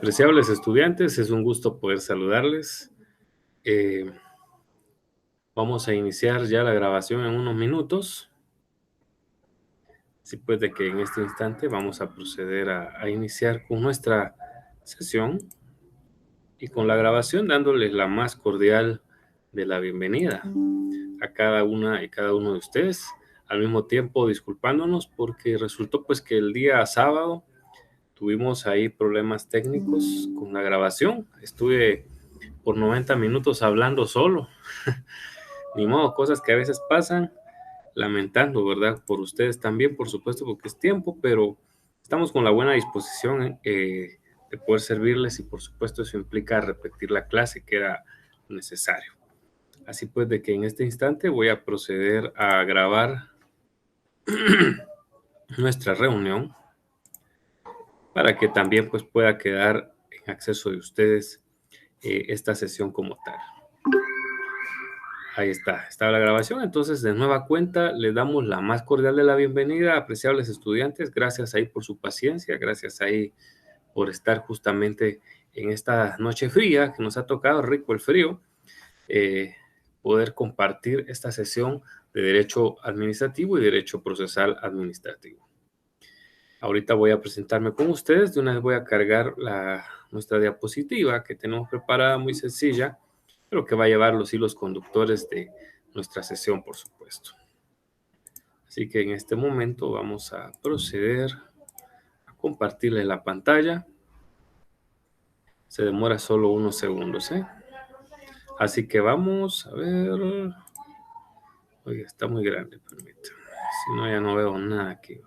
Apreciables estudiantes, es un gusto poder saludarles. Eh, Vamos a iniciar ya la grabación en unos minutos. Así pues de que en este instante vamos a proceder a iniciar con nuestra sesión y con la grabación dándoles la más cordial de la bienvenida a cada una y cada uno de ustedes. Al mismo tiempo disculpándonos porque resultó pues que el día sábado tuvimos ahí problemas técnicos con la grabación. Estuve por 90 minutos hablando solo. Ni modo, cosas que a veces pasan, lamentando, ¿verdad? Por ustedes también, por supuesto, porque es tiempo, pero estamos con la buena disposición de poder servirles y por supuesto eso implica repetir la clase que era necesario. Así pues, de que en este instante voy a proceder a grabar nuestra reunión para que también pues pueda quedar en acceso de ustedes esta sesión como tal. Ahí está la grabación. Entonces, de nueva cuenta, le damos la más cordial de la bienvenida, apreciables estudiantes. Gracias ahí por su paciencia, gracias ahí por estar justamente en esta noche fría que nos ha tocado, rico el frío, poder compartir esta sesión de Derecho Administrativo y Derecho Procesal Administrativo. Ahorita voy a presentarme con ustedes. De una vez voy a cargar nuestra diapositiva que tenemos preparada, muy sencilla, pero que va a llevar los hilos conductores de nuestra sesión, por supuesto. Así que en este momento vamos a proceder a compartirles la pantalla. Se demora solo unos segundos, ¿eh? Así que vamos a ver. Oye, está muy grande, permítame. Si no, ya no veo nada aquí.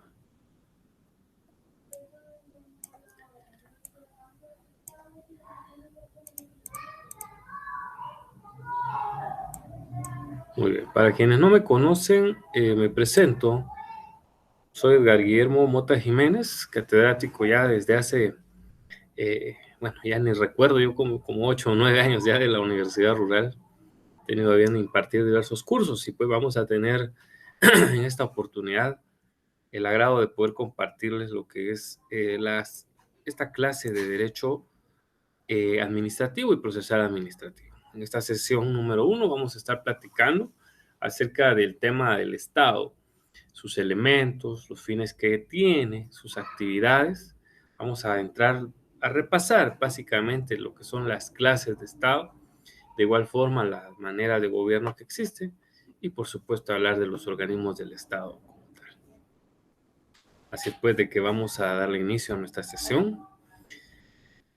Muy bien. Para quienes no me conocen, me presento. Soy Edgar Guillermo Mota Jiménez, catedrático ya desde hace, bueno, ya ni recuerdo, yo como 8 o 9 años ya de la Universidad Rural. He tenido bien impartir diversos cursos y pues vamos a tener en esta oportunidad el agrado de poder compartirles lo que es esta clase de Derecho Administrativo y Procesal Administrativo. En esta sesión número 1 vamos a estar platicando acerca del tema del Estado, sus elementos, los fines que tiene, sus actividades. Vamos a entrar a repasar básicamente lo que son las clases de Estado, de igual forma la manera de gobierno que existe y por supuesto hablar de los organismos del Estado como tal. Así pues de que vamos a darle inicio a nuestra sesión,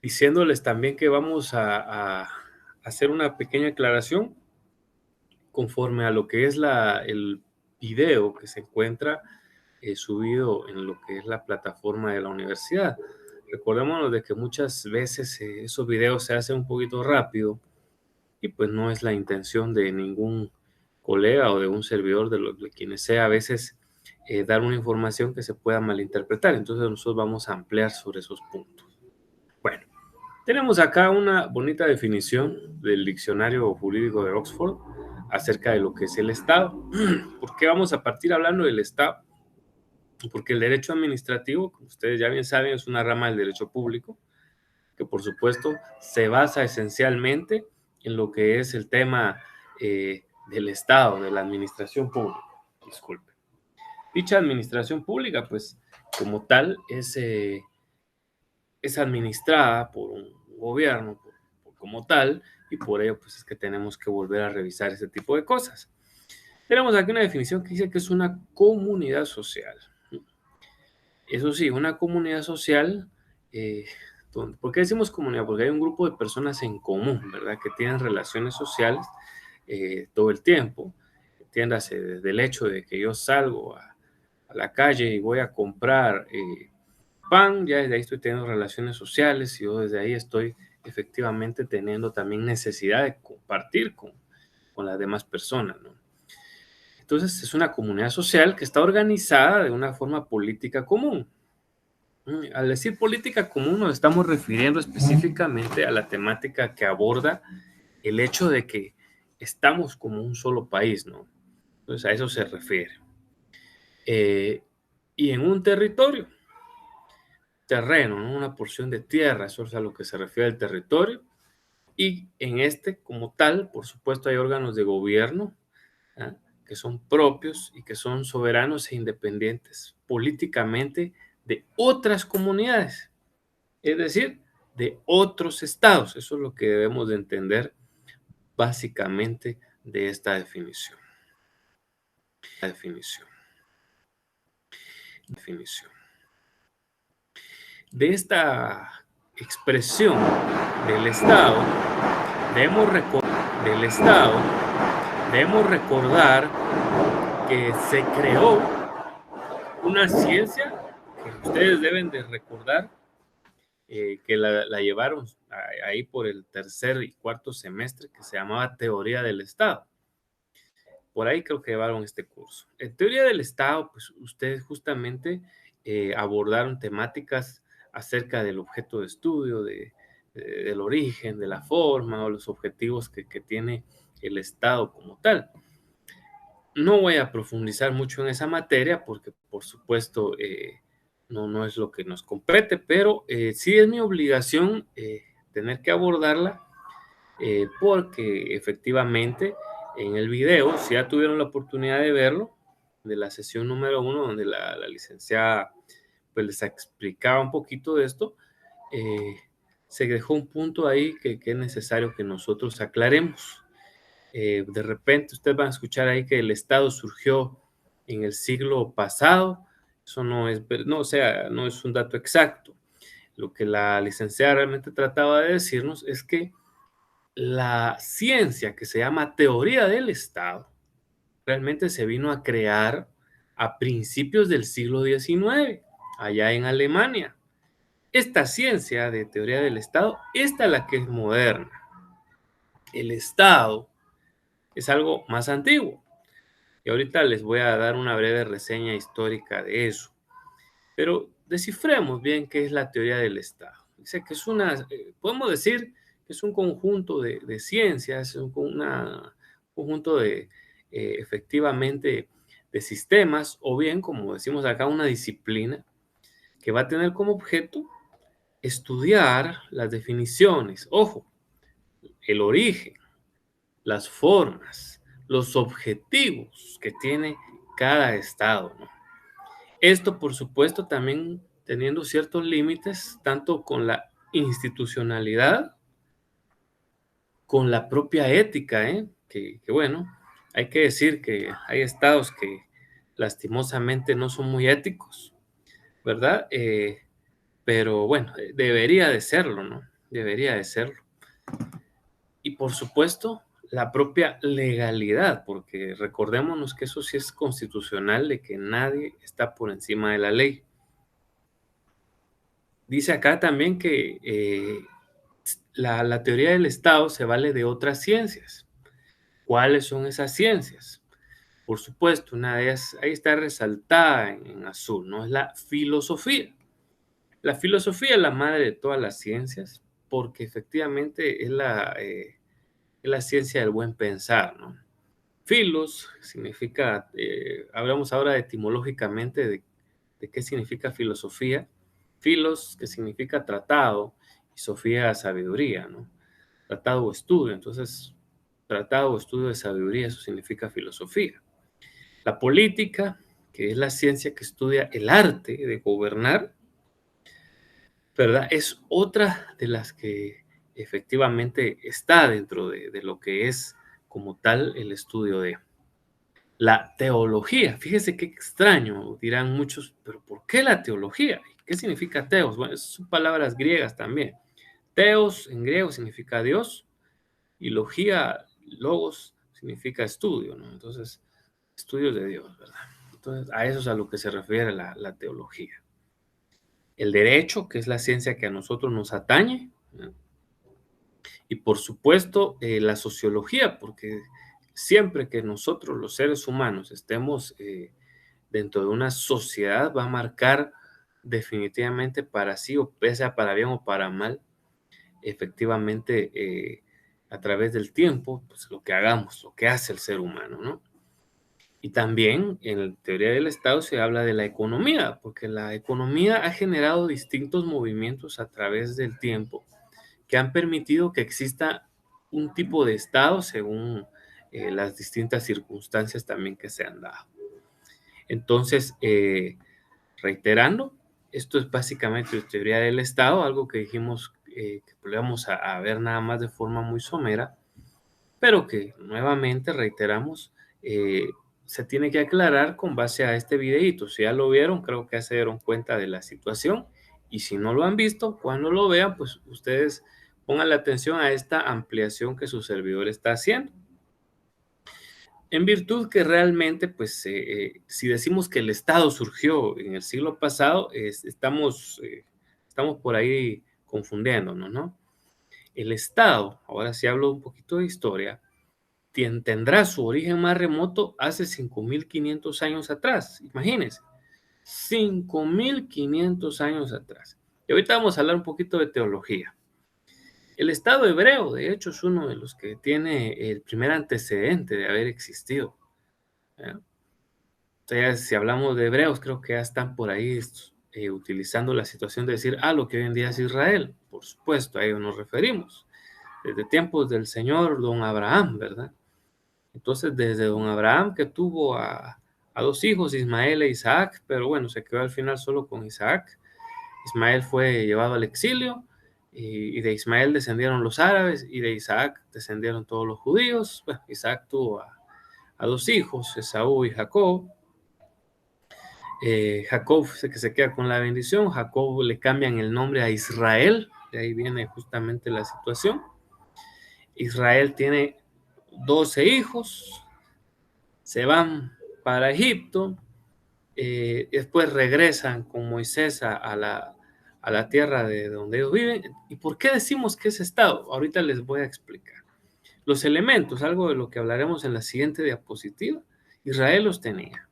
diciéndoles también que vamos a hacer una pequeña aclaración conforme a lo que es el video que se encuentra subido en lo que es la plataforma de la universidad. Recordémonos de que muchas veces esos videos se hacen un poquito rápido y pues no es la intención de ningún colega o de un servidor de quienes sea a veces dar una información que se pueda malinterpretar. Entonces nosotros vamos a ampliar sobre esos puntos. Bueno, tenemos acá una bonita definición del diccionario jurídico de Oxford acerca de lo que es el Estado. ¿Por qué vamos a partir hablando del Estado? Porque el derecho administrativo, como ustedes ya bien saben, es una rama del derecho público que por supuesto se basa esencialmente en lo que es el tema del Estado, de la administración pública. Disculpe. Dicha administración pública, pues como tal, es administrada por un gobierno como tal, y por ello pues es que tenemos que volver a revisar ese tipo de cosas. Tenemos aquí una definición que dice que es una comunidad social. Eso sí, una comunidad social, ¿por qué decimos comunidad? Porque hay un grupo de personas en común, ¿verdad? Que tienen relaciones sociales todo el tiempo. Entiéndase, desde el hecho de que yo salgo a la calle y voy a comprar pan, ya desde ahí estoy teniendo relaciones sociales y yo desde ahí estoy efectivamente teniendo también necesidad de compartir con las demás personas, ¿no? Entonces es una comunidad social que está organizada de una forma política común. Al decir política común nos estamos refiriendo específicamente a la temática que aborda el hecho de que estamos como un solo país, ¿no? Entonces a eso se refiere. Y en un territorio. terreno, ¿no? Una porción de tierra, eso es a lo que se refiere el territorio. Y en este, como tal, por supuesto, hay órganos de gobierno, ¿ah? Que son propios y que son soberanos e independientes políticamente de otras comunidades, es decir, de otros estados. Eso es lo que debemos de entender básicamente de esta definición. La definición. Definición. De esta expresión del Estado, del Estado, debemos recordar que se creó una ciencia que ustedes deben de recordar, que la llevaron ahí por el tercer y cuarto semestre, que se llamaba Teoría del Estado. Por ahí creo que llevaron este curso. En Teoría del Estado, pues ustedes justamente abordaron temáticas acerca del objeto de estudio, del origen, de la forma o los objetivos que tiene el Estado como tal. No voy a profundizar mucho en esa materia porque, por supuesto, no es lo que nos compete, pero sí es mi obligación tener que abordarla, porque efectivamente en el video, si ya tuvieron la oportunidad de verlo, de la sesión número 1, donde la licenciada pues les explicaba un poquito de esto, eh, se dejó un punto ahí que es necesario que nosotros aclaremos. De repente ustedes van a escuchar ahí que el Estado surgió en el siglo pasado. Eso no es, no, o sea, no es un dato exacto. Lo que la licenciada realmente trataba de decirnos es que la ciencia que se llama teoría del Estado realmente se vino a crear a principios del siglo XIX, allá en Alemania. Esta ciencia de teoría del Estado, esta es la que es moderna. El Estado es algo más antiguo. Y ahorita les voy a dar una breve reseña histórica de eso. Pero descifremos bien qué es la teoría del Estado. Dice que es podemos decir que es un conjunto de ciencias, un conjunto de, efectivamente, de sistemas, o bien, como decimos acá, una disciplina que va a tener como objeto estudiar las definiciones, ojo, el origen, las formas, los objetivos que tiene cada estado, ¿no? Esto, por supuesto, también teniendo ciertos límites, tanto con la institucionalidad, con la propia ética, ¿eh? Que bueno, hay que decir que hay estados que lastimosamente no son muy éticos, ¿verdad? Pero bueno, debería de serlo, ¿no? Debería de serlo. Y por supuesto, la propia legalidad, porque recordémonos que eso sí es constitucional, de que nadie está por encima de la ley. Dice acá también que la teoría del Estado se vale de otras ciencias. ¿Cuáles son esas ciencias? Por supuesto, una de ellas, ahí está resaltada en azul, ¿no? Es la filosofía. La filosofía es la madre de todas las ciencias, porque efectivamente es la ciencia del buen pensar, ¿no? Filos significa, hablamos ahora etimológicamente de qué significa filosofía. Filos, que significa tratado, y sofía, sabiduría, ¿no? Tratado o estudio. Entonces, tratado o estudio de sabiduría, eso significa filosofía. La política, que es la ciencia que estudia el arte de gobernar, ¿verdad? Es otra de las que efectivamente está dentro de lo que es como tal el estudio de la teología. Fíjese qué extraño, dirán muchos, pero ¿por qué la teología? ¿Qué significa teos? Bueno, son palabras griegas también. Teos en griego significa Dios y logía, logos, significa estudio, ¿no? Entonces, estudios de Dios, ¿verdad? Entonces, a eso es a lo que se refiere la teología. El derecho, que es la ciencia que a nosotros nos atañe, ¿no? Y por supuesto, la sociología, porque siempre que nosotros los seres humanos estemos dentro de una sociedad, va a marcar definitivamente para sí, o sea para bien o para mal, efectivamente, a través del tiempo, pues lo que hagamos, lo que hace el ser humano, ¿no? Y también en la teoría del Estado se habla de la economía, porque la economía ha generado distintos movimientos a través del tiempo que han permitido que exista un tipo de Estado según las distintas circunstancias también que se han dado. Entonces, reiterando, esto es básicamente la teoría del Estado, algo que dijimos que podríamos a ver nada más de forma muy somera, pero que nuevamente reiteramos, se tiene que aclarar con base a este videíto. Si ya lo vieron, creo que ya se dieron cuenta de la situación, y si no lo han visto, cuando lo vean, pues ustedes pongan la atención a esta ampliación que su servidor está haciendo. En virtud que realmente, pues, si decimos que el Estado surgió en el siglo pasado, estamos por ahí confundiéndonos, ¿no? El Estado, ahora sí hablo un poquito de historia, tendrá su origen más remoto hace 5.500 años atrás. Imagínense, 5.500 años atrás. Y ahorita vamos a hablar un poquito de teología. El Estado hebreo, de hecho, es uno de los que tiene el primer antecedente de haber existido. ¿Ya? Entonces, si hablamos de hebreos, creo que ya están por ahí utilizando la situación de decir, lo que hoy en día es Israel. Por supuesto, a ello nos referimos. Desde tiempos del Señor don Abraham, ¿verdad? Entonces, desde don Abraham, que tuvo a dos hijos, Ismael e Isaac, pero bueno, se quedó al final solo con Isaac. Ismael fue llevado al exilio, y de Ismael descendieron los árabes, y de Isaac descendieron todos los judíos. Bueno, Isaac tuvo a dos hijos, Esaú y Jacob. Jacob que se queda con la bendición, Jacob le cambian el nombre a Israel, de ahí viene justamente la situación. Israel tiene 12 hijos, se van para Egipto, después regresan con Moisés a la tierra de donde ellos viven. ¿Y por qué decimos que es Estado? Ahorita les voy a explicar. Los elementos, algo de lo que hablaremos en la siguiente diapositiva, Israel los tenía.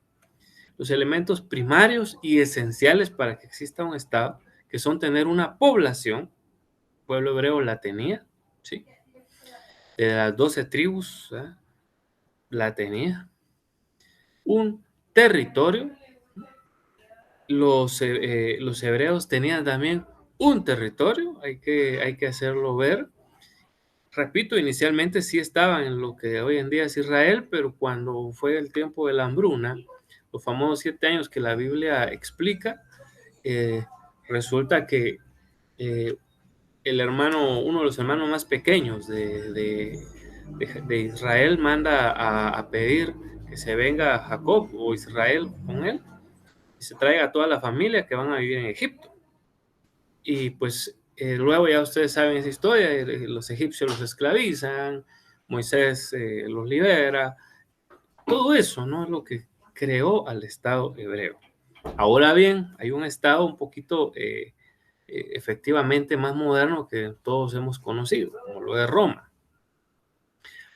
Los elementos primarios y esenciales para que exista un Estado, que son tener una población, el pueblo hebreo la tenía, ¿sí? De las 12 tribus, ¿verdad? La tenía. Un territorio. Los hebreos tenían también un territorio, hay que hacerlo ver. Repito, inicialmente sí estaban en lo que hoy en día es Israel, pero cuando fue el tiempo de la hambruna, los famosos 7 años que la Biblia explica, resulta que eh, uno de los hermanos más pequeños de Israel manda a pedir que se venga Jacob o Israel con él y se traiga a toda la familia que van a vivir en Egipto. Y pues luego ya ustedes saben esa historia, los egipcios los esclavizan, Moisés los libera, todo eso, ¿no? Es lo que creó al Estado hebreo. Ahora bien, hay un Estado un poquito efectivamente más moderno que todos hemos conocido, como lo de Roma.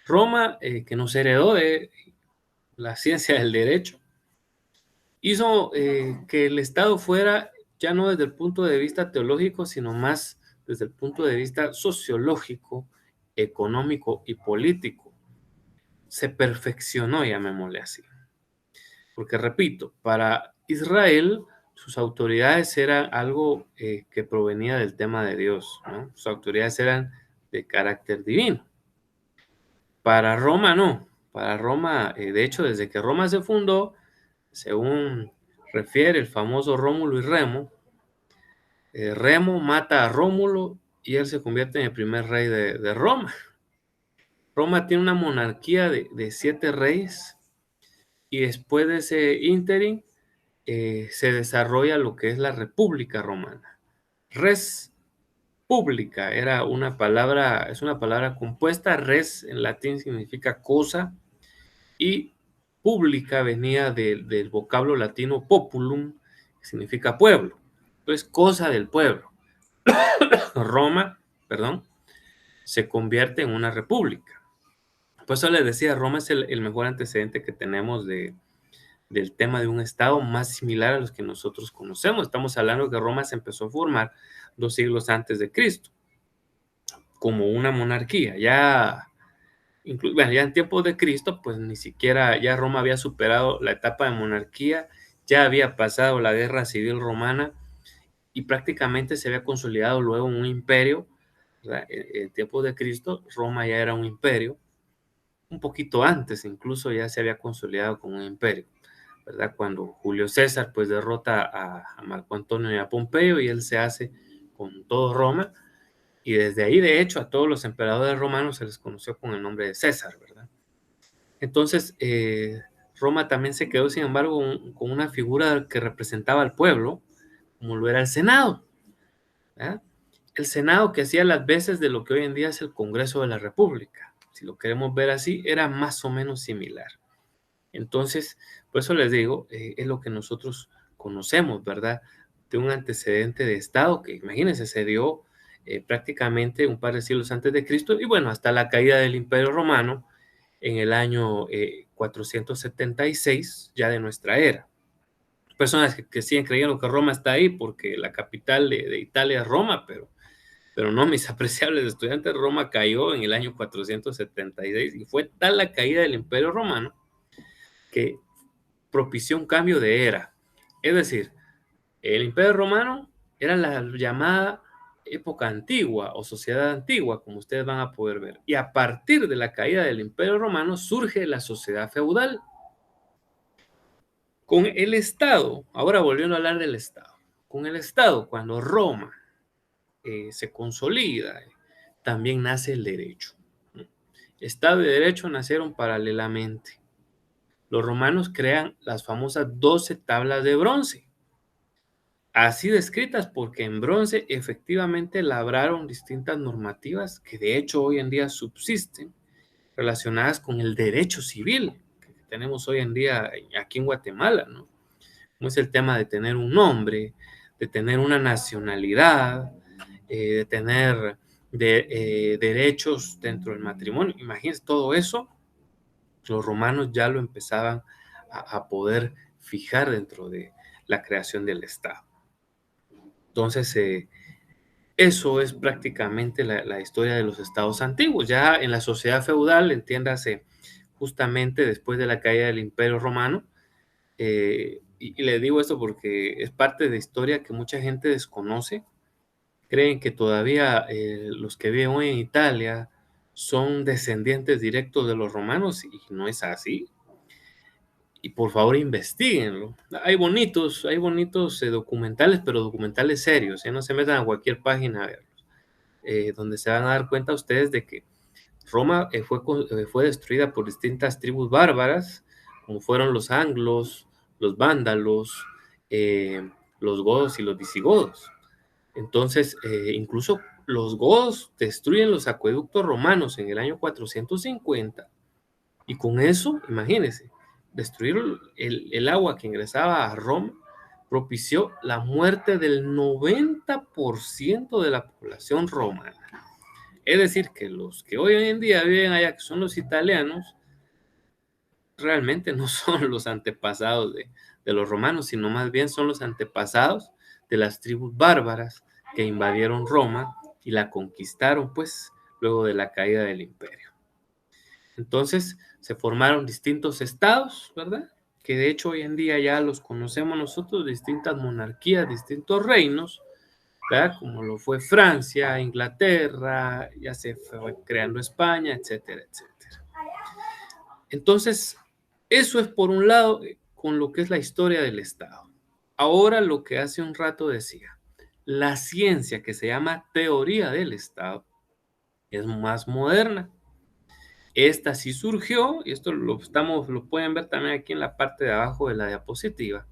Roma, que nos heredó de la ciencia del derecho, hizo que el Estado fuera ya no desde el punto de vista teológico, sino más desde el punto de vista sociológico, económico y político. Se perfeccionó, llamémosle así. Porque repito, para Israel sus autoridades eran algo que provenía del tema de Dios, ¿no? Sus autoridades eran de carácter divino. Para Roma no. Para Roma, de hecho, desde que Roma se fundó, según refiere el famoso Rómulo y Remo, Remo mata a Rómulo y él se convierte en el primer rey de Roma. Roma tiene una monarquía de 7 reyes, y después de ese ínterin se desarrolla lo que es la República Romana. Res publica es una palabra compuesta. Res en latín significa cosa, y pública venía del vocablo latino populum, que significa pueblo. Entonces, cosa del pueblo. Roma, perdón, se convierte en una república. Por eso les decía, Roma es el mejor antecedente que tenemos del tema de un Estado más similar a los que nosotros conocemos. Estamos hablando que Roma se empezó a formar 2 siglos antes de Cristo, como una monarquía. Ya bueno, ya en tiempos de Cristo, pues ni siquiera ya Roma había superado la etapa de monarquía, ya había pasado la guerra civil romana y prácticamente se había consolidado luego un imperio, ¿verdad? En tiempos de Cristo, Roma ya era un imperio, un poquito antes incluso ya se había consolidado como un imperio, ¿verdad? Cuando Julio César pues derrota a Marco Antonio y a Pompeyo y él se hace con todo Roma, y desde ahí de hecho a todos los emperadores romanos se les conoció con el nombre de César, ¿verdad? Entonces, Roma también se quedó, sin embargo, con una figura que representaba al pueblo, como lo era el Senado, ¿verdad? El Senado, que hacía las veces de lo que hoy en día es el Congreso de la República. Si lo queremos ver así, era más o menos similar. Entonces, por eso les digo, es lo que nosotros conocemos, ¿verdad? De un antecedente de Estado que, imagínense, se dio prácticamente un par de siglos antes de Cristo y bueno, hasta la caída del Imperio Romano en el año 476 ya de nuestra era. Personas que siguen creyendo que Roma está ahí porque la capital de Italia es Roma, pero no, mis apreciables estudiantes, Roma cayó en el año 476 y fue tal la caída del Imperio Romano que propició un cambio de era. Es decir, el Imperio Romano era la llamada época antigua o sociedad antigua, como ustedes van a poder ver. Y a partir de la caída del Imperio Romano surge la sociedad feudal. Con el Estado, ahora volviendo a hablar del Estado, con el Estado, cuando Roma se consolida, también nace el derecho. Estado y derecho nacieron paralelamente. Los romanos crean las famosas 12 tablas de bronce, así descritas porque en bronce efectivamente labraron distintas normativas que de hecho hoy en día subsisten relacionadas con el derecho civil que tenemos hoy en día aquí en Guatemala, ¿no? Como es el tema de tener un nombre, de tener una nacionalidad, de tener derechos dentro del matrimonio. Imagínense todo eso, los romanos ya lo empezaban a poder fijar dentro de la creación del Estado. Entonces, eso es prácticamente la historia de los estados antiguos. Ya en la sociedad feudal, entiéndase, justamente después de la caída del Imperio Romano, y le digo esto porque es parte de historia que mucha gente desconoce. Creen que todavía los que viven hoy en Italia son descendientes directos de los romanos y no es así. Y por favor investiguenlo. Hay bonitos documentales, pero documentales serios. No se metan a cualquier página a verlos, donde se van a dar cuenta ustedes de que Roma fue destruida por distintas tribus bárbaras, como fueron los anglos, los vándalos, los godos y los visigodos. Entonces, incluso los godos destruyen los acueductos romanos en el año 450 y con eso, imagínense, destruir el agua que ingresaba a Roma propició la muerte del 90% de la población romana. Es decir, que los que hoy en día viven allá, que son los italianos, realmente no son los antepasados de los romanos, sino más bien son los antepasados de las tribus bárbaras que invadieron Roma y la conquistaron, pues, luego de la caída del imperio. Entonces, se formaron distintos estados, ¿verdad? Que de hecho hoy en día ya los conocemos nosotros, distintas monarquías, distintos reinos, ¿verdad? Como lo fue Francia, Inglaterra, ya se fue creando España, etcétera, etcétera. Entonces, eso es por un lado con lo que es la historia del Estado. Ahora lo que hace un rato decía, la ciencia que se llama teoría del Estado es más moderna. Esta sí surgió, y esto lo pueden ver también aquí en la parte de abajo de la diapositiva.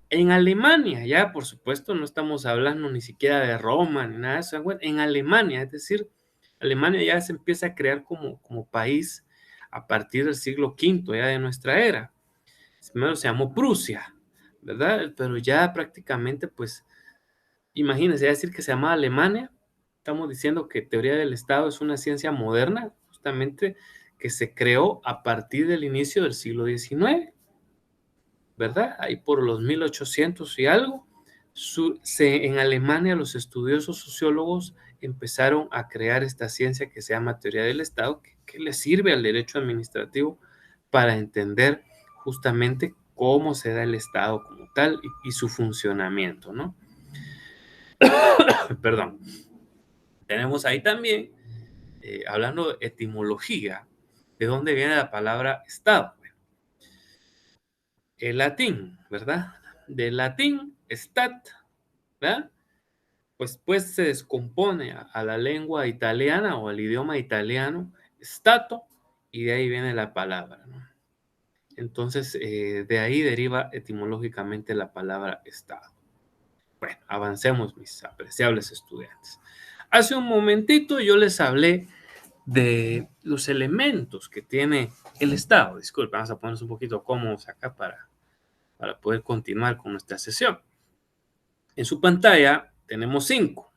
En Alemania, ya por supuesto no estamos hablando ni siquiera de Roma ni nada de eso, en Alemania, es decir, Alemania ya se empieza a crear como país a partir del siglo V ya de nuestra era. Primero se llamó Prusia, ¿verdad? Pero ya prácticamente, pues, imagínense, decir que se llama Alemania, estamos diciendo que teoría del Estado es una ciencia moderna, justamente que se creó a partir del inicio del siglo XIX, ¿verdad? Ahí por los 1800 y algo, en Alemania los estudiosos sociólogos empezaron a crear esta ciencia que se llama teoría del Estado, que que le sirve al derecho administrativo para entender justamente cómo se da el Estado como tal y su funcionamiento, ¿no? Perdón. Tenemos ahí también, hablando de etimología, ¿de dónde viene la palabra Estado? Bueno, el latín, ¿verdad? Del latín, stat, ¿verdad? Pues se descompone a la lengua italiana o al idioma italiano, stato, y de ahí viene la palabra, ¿no? Entonces, de ahí deriva etimológicamente la palabra Estado. Bueno, avancemos, mis apreciables estudiantes. Hace un momentito yo les hablé de los elementos que tiene el Estado. Disculpen, vamos a ponernos un poquito cómodos acá para poder continuar con nuestra sesión. En su pantalla tenemos 5.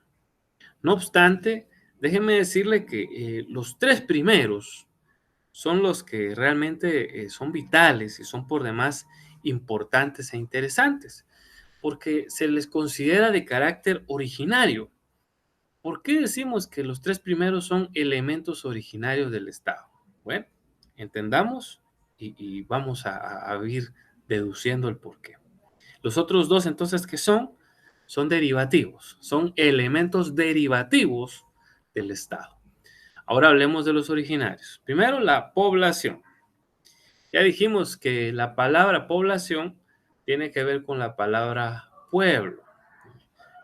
No obstante, déjenme decirle que los 3 primeros son los que realmente son vitales y son por demás importantes e interesantes, porque se les considera de carácter originario. ¿Por qué decimos que los 3 primeros son elementos originarios del Estado? Bueno, entendamos y vamos a ir deduciendo el porqué. Los otros 2, entonces, ¿qué son? Son derivativos, son elementos derivativos del Estado. Ahora hablemos de los originarios. Primero, la población. Ya dijimos que la palabra población tiene que ver con la palabra pueblo.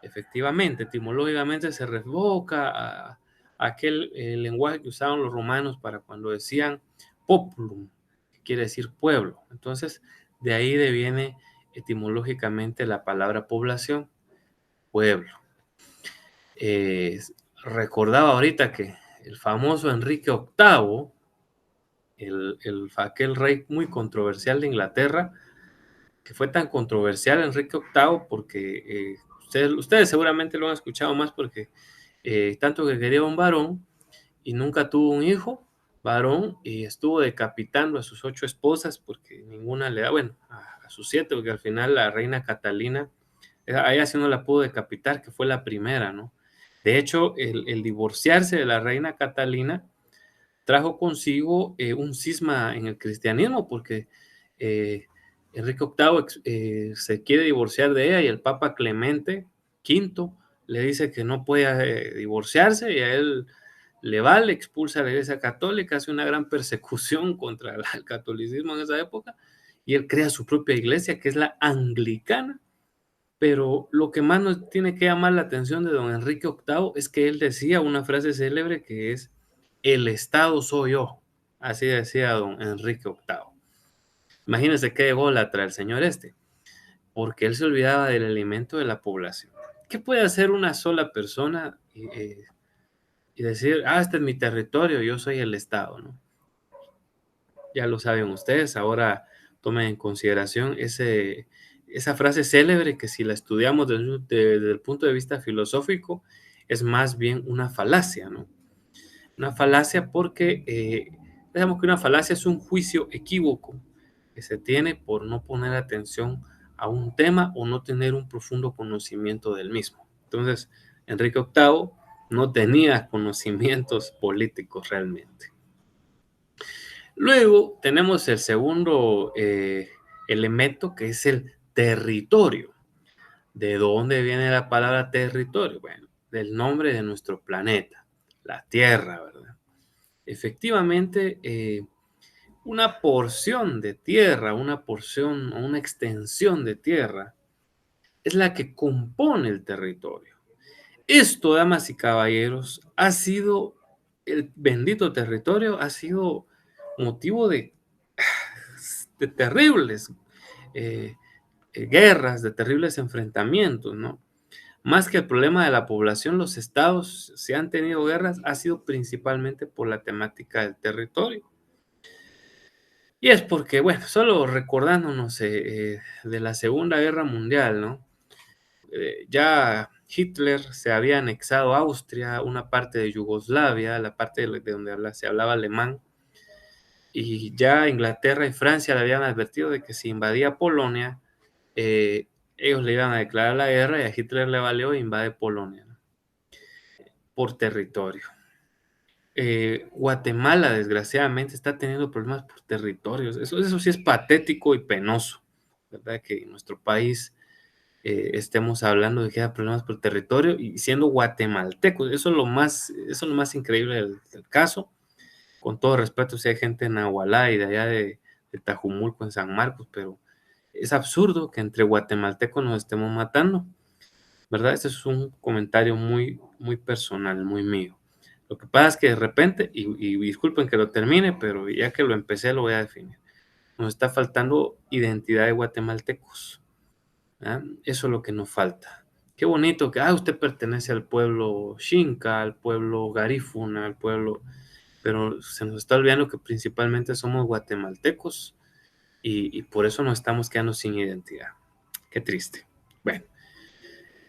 Efectivamente, etimológicamente se revoca a aquel lenguaje que usaban los romanos para cuando decían populum, que quiere decir pueblo. Entonces, de ahí deviene etimológicamente la palabra población, pueblo. Eh, Recordaba ahorita que el famoso Enrique VIII, aquel rey muy controversial de Inglaterra, que fue tan controversial Enrique VIII porque ustedes seguramente lo han escuchado más porque tanto que quería un varón y nunca tuvo un hijo varón y estuvo decapitando a sus 8 esposas porque ninguna le da, bueno, a sus 7, porque al final la reina Catalina, a ella sí no la pudo decapitar, que fue la primera, ¿no? De hecho, el divorciarse de la reina Catalina trajo consigo un cisma en el cristianismo, porque eh, Enrique VIII se quiere divorciar de ella y el Papa Clemente V le dice que no puede divorciarse y a él le va, le expulsa a la Iglesia Católica, hace una gran persecución contra el catolicismo en esa época y él crea su propia iglesia que es la anglicana. Pero lo que más nos tiene que llamar la atención de don Enrique VIII es que él decía una frase célebre que es: el Estado soy yo. Así decía don Enrique VIII. Imagínense qué ególatra el señor este, porque él se olvidaba del alimento de la población. ¿Qué puede hacer una sola persona y decir, este es mi territorio, yo soy el Estado, ¿no? Ya lo saben ustedes, ahora tomen en consideración esa frase célebre que si la estudiamos desde el punto de vista filosófico es más bien una falacia, ¿no? Una falacia porque digamos que una falacia es un juicio equívoco que se tiene por no poner atención a un tema o no tener un profundo conocimiento del mismo. Entonces, Enrique VIII no tenía conocimientos políticos realmente. Luego tenemos el segundo elemento que es el territorio. ¿De dónde viene la palabra territorio? Bueno, del nombre de nuestro planeta, la Tierra, ¿verdad? Efectivamente, una porción de tierra, una porción o una extensión de tierra es la que compone el territorio. Esto, damas y caballeros, el bendito territorio ha sido motivo de terribles eh, guerras, de terribles enfrentamientos, ¿no? Más que el problema de la población, los estados, si han tenido guerras, ha sido principalmente por la temática del territorio. Y es porque, bueno, solo recordándonos de la Segunda Guerra Mundial, ¿no? Ya Hitler se había anexado a Austria, una parte de Yugoslavia, la parte de donde se hablaba alemán, y ya Inglaterra y Francia le habían advertido de que si invadía Polonia, ellos le iban a declarar la guerra y a Hitler le valió e invade Polonia, ¿no? Por territorio. Guatemala, desgraciadamente, está teniendo problemas por territorios. Eso sí es patético y penoso, ¿verdad? Que en nuestro país estemos hablando de que hay problemas por territorio y siendo guatemaltecos. Eso es lo más increíble del caso. Con todo respeto, si hay gente en Nahualá y de allá de Tajumulco, en San Marcos, pero es absurdo que entre guatemaltecos nos estemos matando, ¿verdad? Este es un comentario muy, muy personal, muy mío. Lo que pasa es que de repente, y disculpen que lo termine, pero ya que lo empecé lo voy a definir, nos está faltando identidad de guatemaltecos. ¿Ah? Eso es lo que nos falta. Qué bonito que usted pertenece al pueblo Xinca, al pueblo Garífuna, al pueblo, pero se nos está olvidando que principalmente somos guatemaltecos y por eso nos estamos quedando sin identidad. Qué triste. Bueno,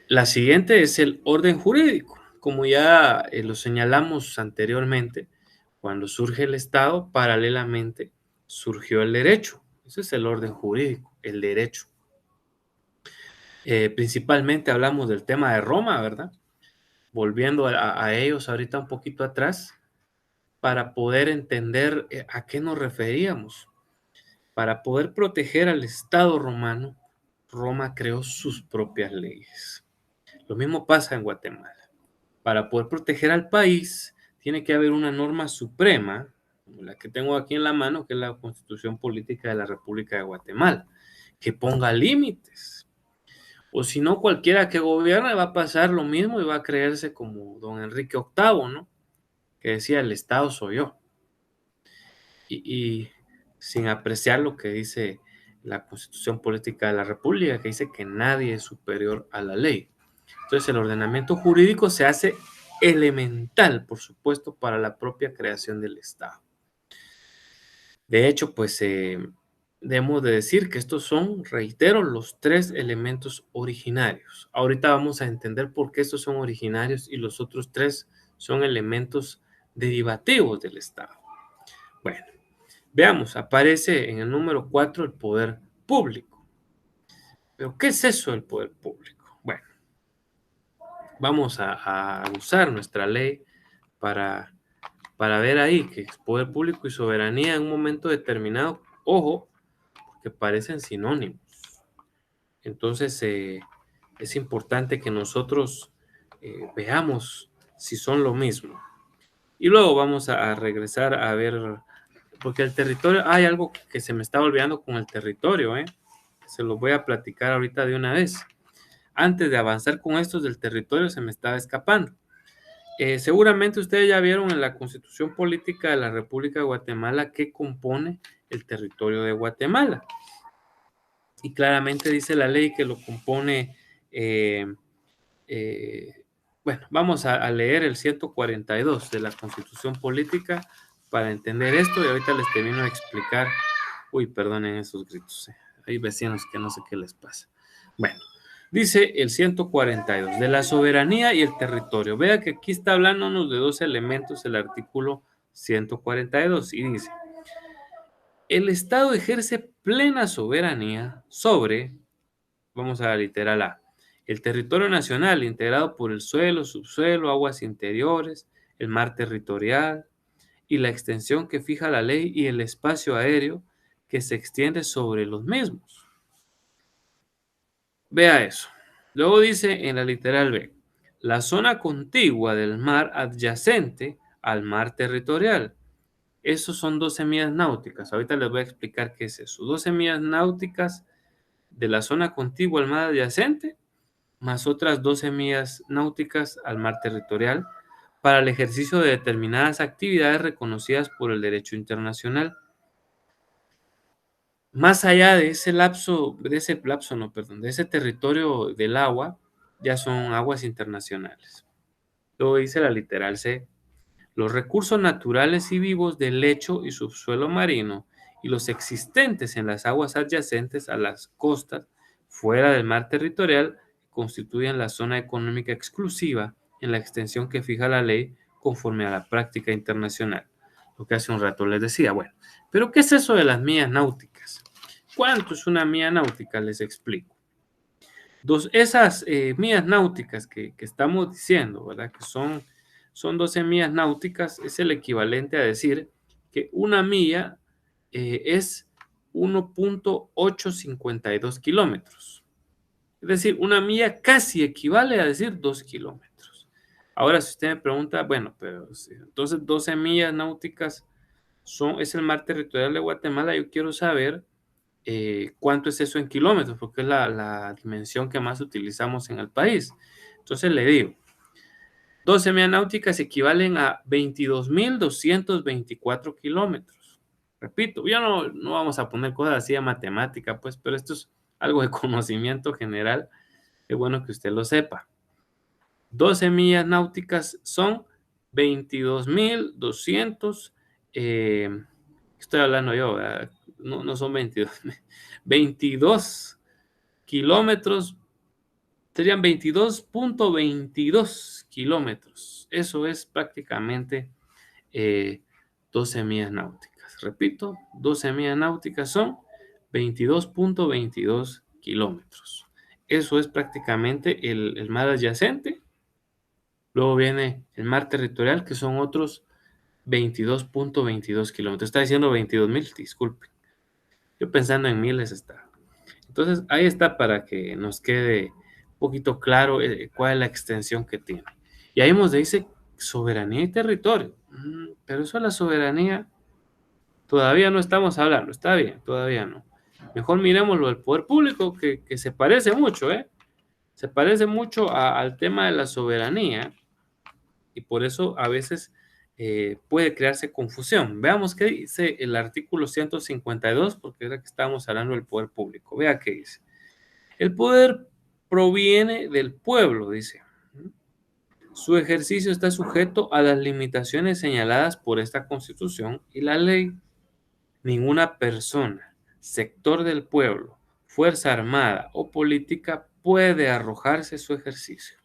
la siguiente es el orden jurídico. Como ya lo señalamos anteriormente, cuando surge el Estado, paralelamente surgió el derecho. Ese es el orden jurídico, el derecho. Principalmente hablamos del tema de Roma, ¿verdad? Volviendo a ellos ahorita un poquito atrás, para poder entender a qué nos referíamos. Para poder proteger al Estado romano, Roma creó sus propias leyes. Lo mismo pasa en Guatemala. Para poder proteger al país, tiene que haber una norma suprema, como la que tengo aquí en la mano, que es la Constitución Política de la República de Guatemala, que ponga límites. O si no, cualquiera que gobierne va a pasar lo mismo y va a creerse como don Enrique VIII, ¿no? Que decía, el Estado soy yo. Y sin apreciar lo que dice la Constitución Política de la República, que dice que nadie es superior a la ley. Entonces, el ordenamiento jurídico se hace elemental, por supuesto, para la propia creación del Estado. De hecho, pues debemos de decir que estos son, reitero, los tres elementos originarios. Ahorita vamos a entender por qué estos son originarios y los otros tres son elementos derivativos del Estado. Bueno, veamos, aparece en el número 4 el poder público. ¿Pero qué es eso del poder público? Bueno, vamos a usar nuestra ley para ver ahí que es poder público y soberanía en un momento determinado. Ojo, que parecen sinónimos. Entonces, es importante que nosotros veamos si son lo mismo. Y luego vamos a regresar a ver, porque el territorio, hay algo que se me estaba olvidando con el territorio, se los voy a platicar ahorita de una vez. Antes de avanzar con estos del territorio, se me estaba escapando. Seguramente ustedes ya vieron en la Constitución Política de la República de Guatemala qué compone el territorio de Guatemala. Y claramente dice la ley que lo compone, bueno, vamos a leer el 142 de la Constitución Política para entender esto y ahorita les termino de explicar. Uy, perdonen esos gritos. Hay vecinos que no sé qué les pasa. Bueno, dice el 142 de la soberanía y el territorio. Vea que aquí está hablándonos de dos elementos el artículo 142 y dice: el Estado ejerce plena soberanía sobre, vamos a la literal A, el territorio nacional integrado por el suelo, subsuelo, aguas interiores, el mar territorial y la extensión que fija la ley y el espacio aéreo que se extiende sobre los mismos. Vea eso. Luego dice en la literal B, la zona contigua del mar adyacente al mar territorial. Esos son 12 millas náuticas. Ahorita les voy a explicar qué es eso. 12 millas náuticas de la zona contigua al mar adyacente, más otras 12 millas náuticas al mar territorial, para el ejercicio de determinadas actividades reconocidas por el derecho internacional. Más allá de ese lapso, de ese territorio del agua, ya son aguas internacionales. Luego dice la literal C, los recursos naturales y vivos del lecho y subsuelo marino y los existentes en las aguas adyacentes a las costas fuera del mar territorial constituyen la zona económica exclusiva en la extensión que fija la ley conforme a la práctica internacional. Lo que hace un rato les decía. Bueno, pero ¿qué es eso de las millas náuticas? ¿Cuánto es una milla náutica? Les explico. Esas millas náuticas que estamos diciendo, ¿verdad? Que son son 12 millas náuticas, es el equivalente a decir que una milla es 1.852 kilómetros. Es decir, una milla casi equivale a decir 2 kilómetros. Ahora, si usted me pregunta, bueno, pero entonces 12 millas náuticas es el mar territorial de Guatemala, yo quiero saber cuánto es eso en kilómetros, porque es la dimensión que más utilizamos en el país. Entonces le digo, 12 millas náuticas equivalen a 22.224 kilómetros. Repito, ya no vamos a poner cosas así a matemática, pues, pero esto es algo de conocimiento general. Es bueno que usted lo sepa. 12 millas náuticas son 22.200, estoy hablando yo, ¿verdad? No son 22, 22 kilómetros, serían 22.22 kilómetros. Eso es prácticamente 12 millas náuticas. Repito, 12 millas náuticas son 22.22 kilómetros. Eso es prácticamente el mar adyacente. Luego viene el mar territorial, que son otros 22.22 kilómetros. Está diciendo 22.000, disculpen. Yo pensando en miles está. Entonces, ahí está para que nos quede un poquito claro cuál es la extensión que tiene. Y ahí nos dice soberanía y territorio. Pero eso es la soberanía. Todavía no estamos hablando, está bien, todavía no. Mejor miremos lo del poder público, que se parece mucho, ¿eh? Se parece mucho al tema de la soberanía y por eso a veces puede crearse confusión. Veamos qué dice el artículo 152, porque era que estábamos hablando del poder público. Vea qué dice. El poder proviene del pueblo, dice. Su ejercicio está sujeto a las limitaciones señaladas por esta Constitución y la ley. Ninguna persona, sector del pueblo, fuerza armada o política puede arrojarse su ejercicio.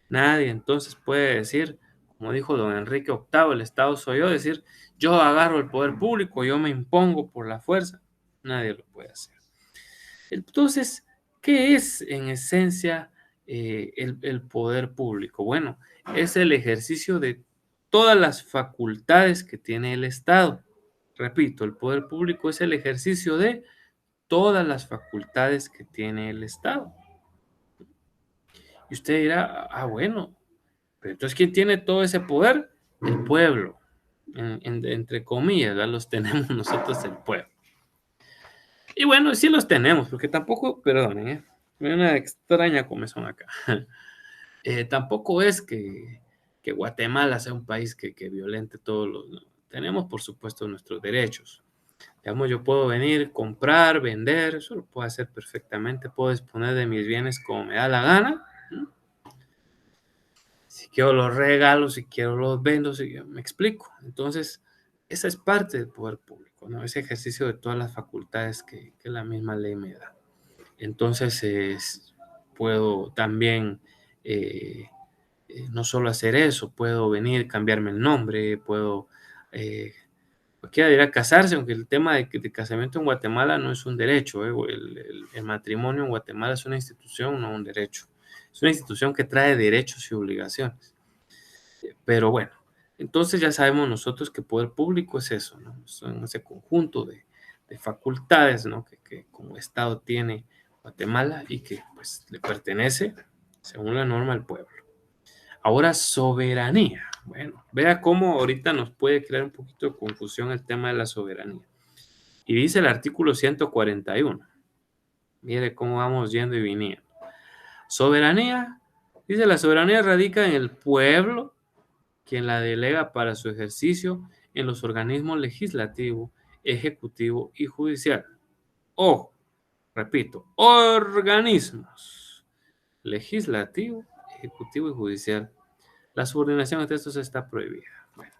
Nadie entonces puede decir, como dijo don Enrique VIII, el Estado soy yo, decir, yo agarro el poder público, yo me impongo por la fuerza. Nadie lo puede hacer. Entonces, ¿qué es en esencia el poder público? Bueno, es el ejercicio de todas las facultades que tiene el Estado. Repito, el poder público es el ejercicio de todas las facultades que tiene el Estado. Y usted dirá, bueno, pero entonces, ¿quién tiene todo ese poder? El pueblo. Entre comillas, ¿verdad? Los tenemos nosotros el pueblo. Y bueno, sí los tenemos, porque tampoco, perdonen, hay una extraña comezón acá. Tampoco es que Guatemala sea un país que violente todos los... No. Tenemos, por supuesto, nuestros derechos. Digamos, yo puedo venir, comprar, vender, eso lo puedo hacer perfectamente. Puedo disponer de mis bienes como me da la gana. Si quiero los regalo, si quiero los vendo, me explico. Entonces, esa es parte del poder público, ¿no? Ese ejercicio de todas las facultades que la misma ley me da. Entonces, puedo también no solo hacer eso, puedo venir, cambiarme el nombre, puedo, cualquiera dirá casarse, aunque el tema de casamiento en Guatemala no es un derecho, el matrimonio en Guatemala es una institución, no un derecho. Es una institución que trae derechos y obligaciones. Pero bueno, entonces ya sabemos nosotros que poder público es eso, ¿no? Son ese conjunto de facultades, ¿no? Que como Estado tiene Guatemala y que pues le pertenece, según la norma, al pueblo. Ahora, soberanía. Bueno, vea cómo ahorita nos puede crear un poquito de confusión el tema de la soberanía. Y dice el artículo 141. Mire cómo vamos yendo y viniendo. Soberanía, dice la soberanía radica en el pueblo, quien la delega para su ejercicio en los organismos legislativo, ejecutivo y judicial. Ojo, repito, organismos legislativo, ejecutivo y judicial. La subordinación entre estos está prohibida. Bueno,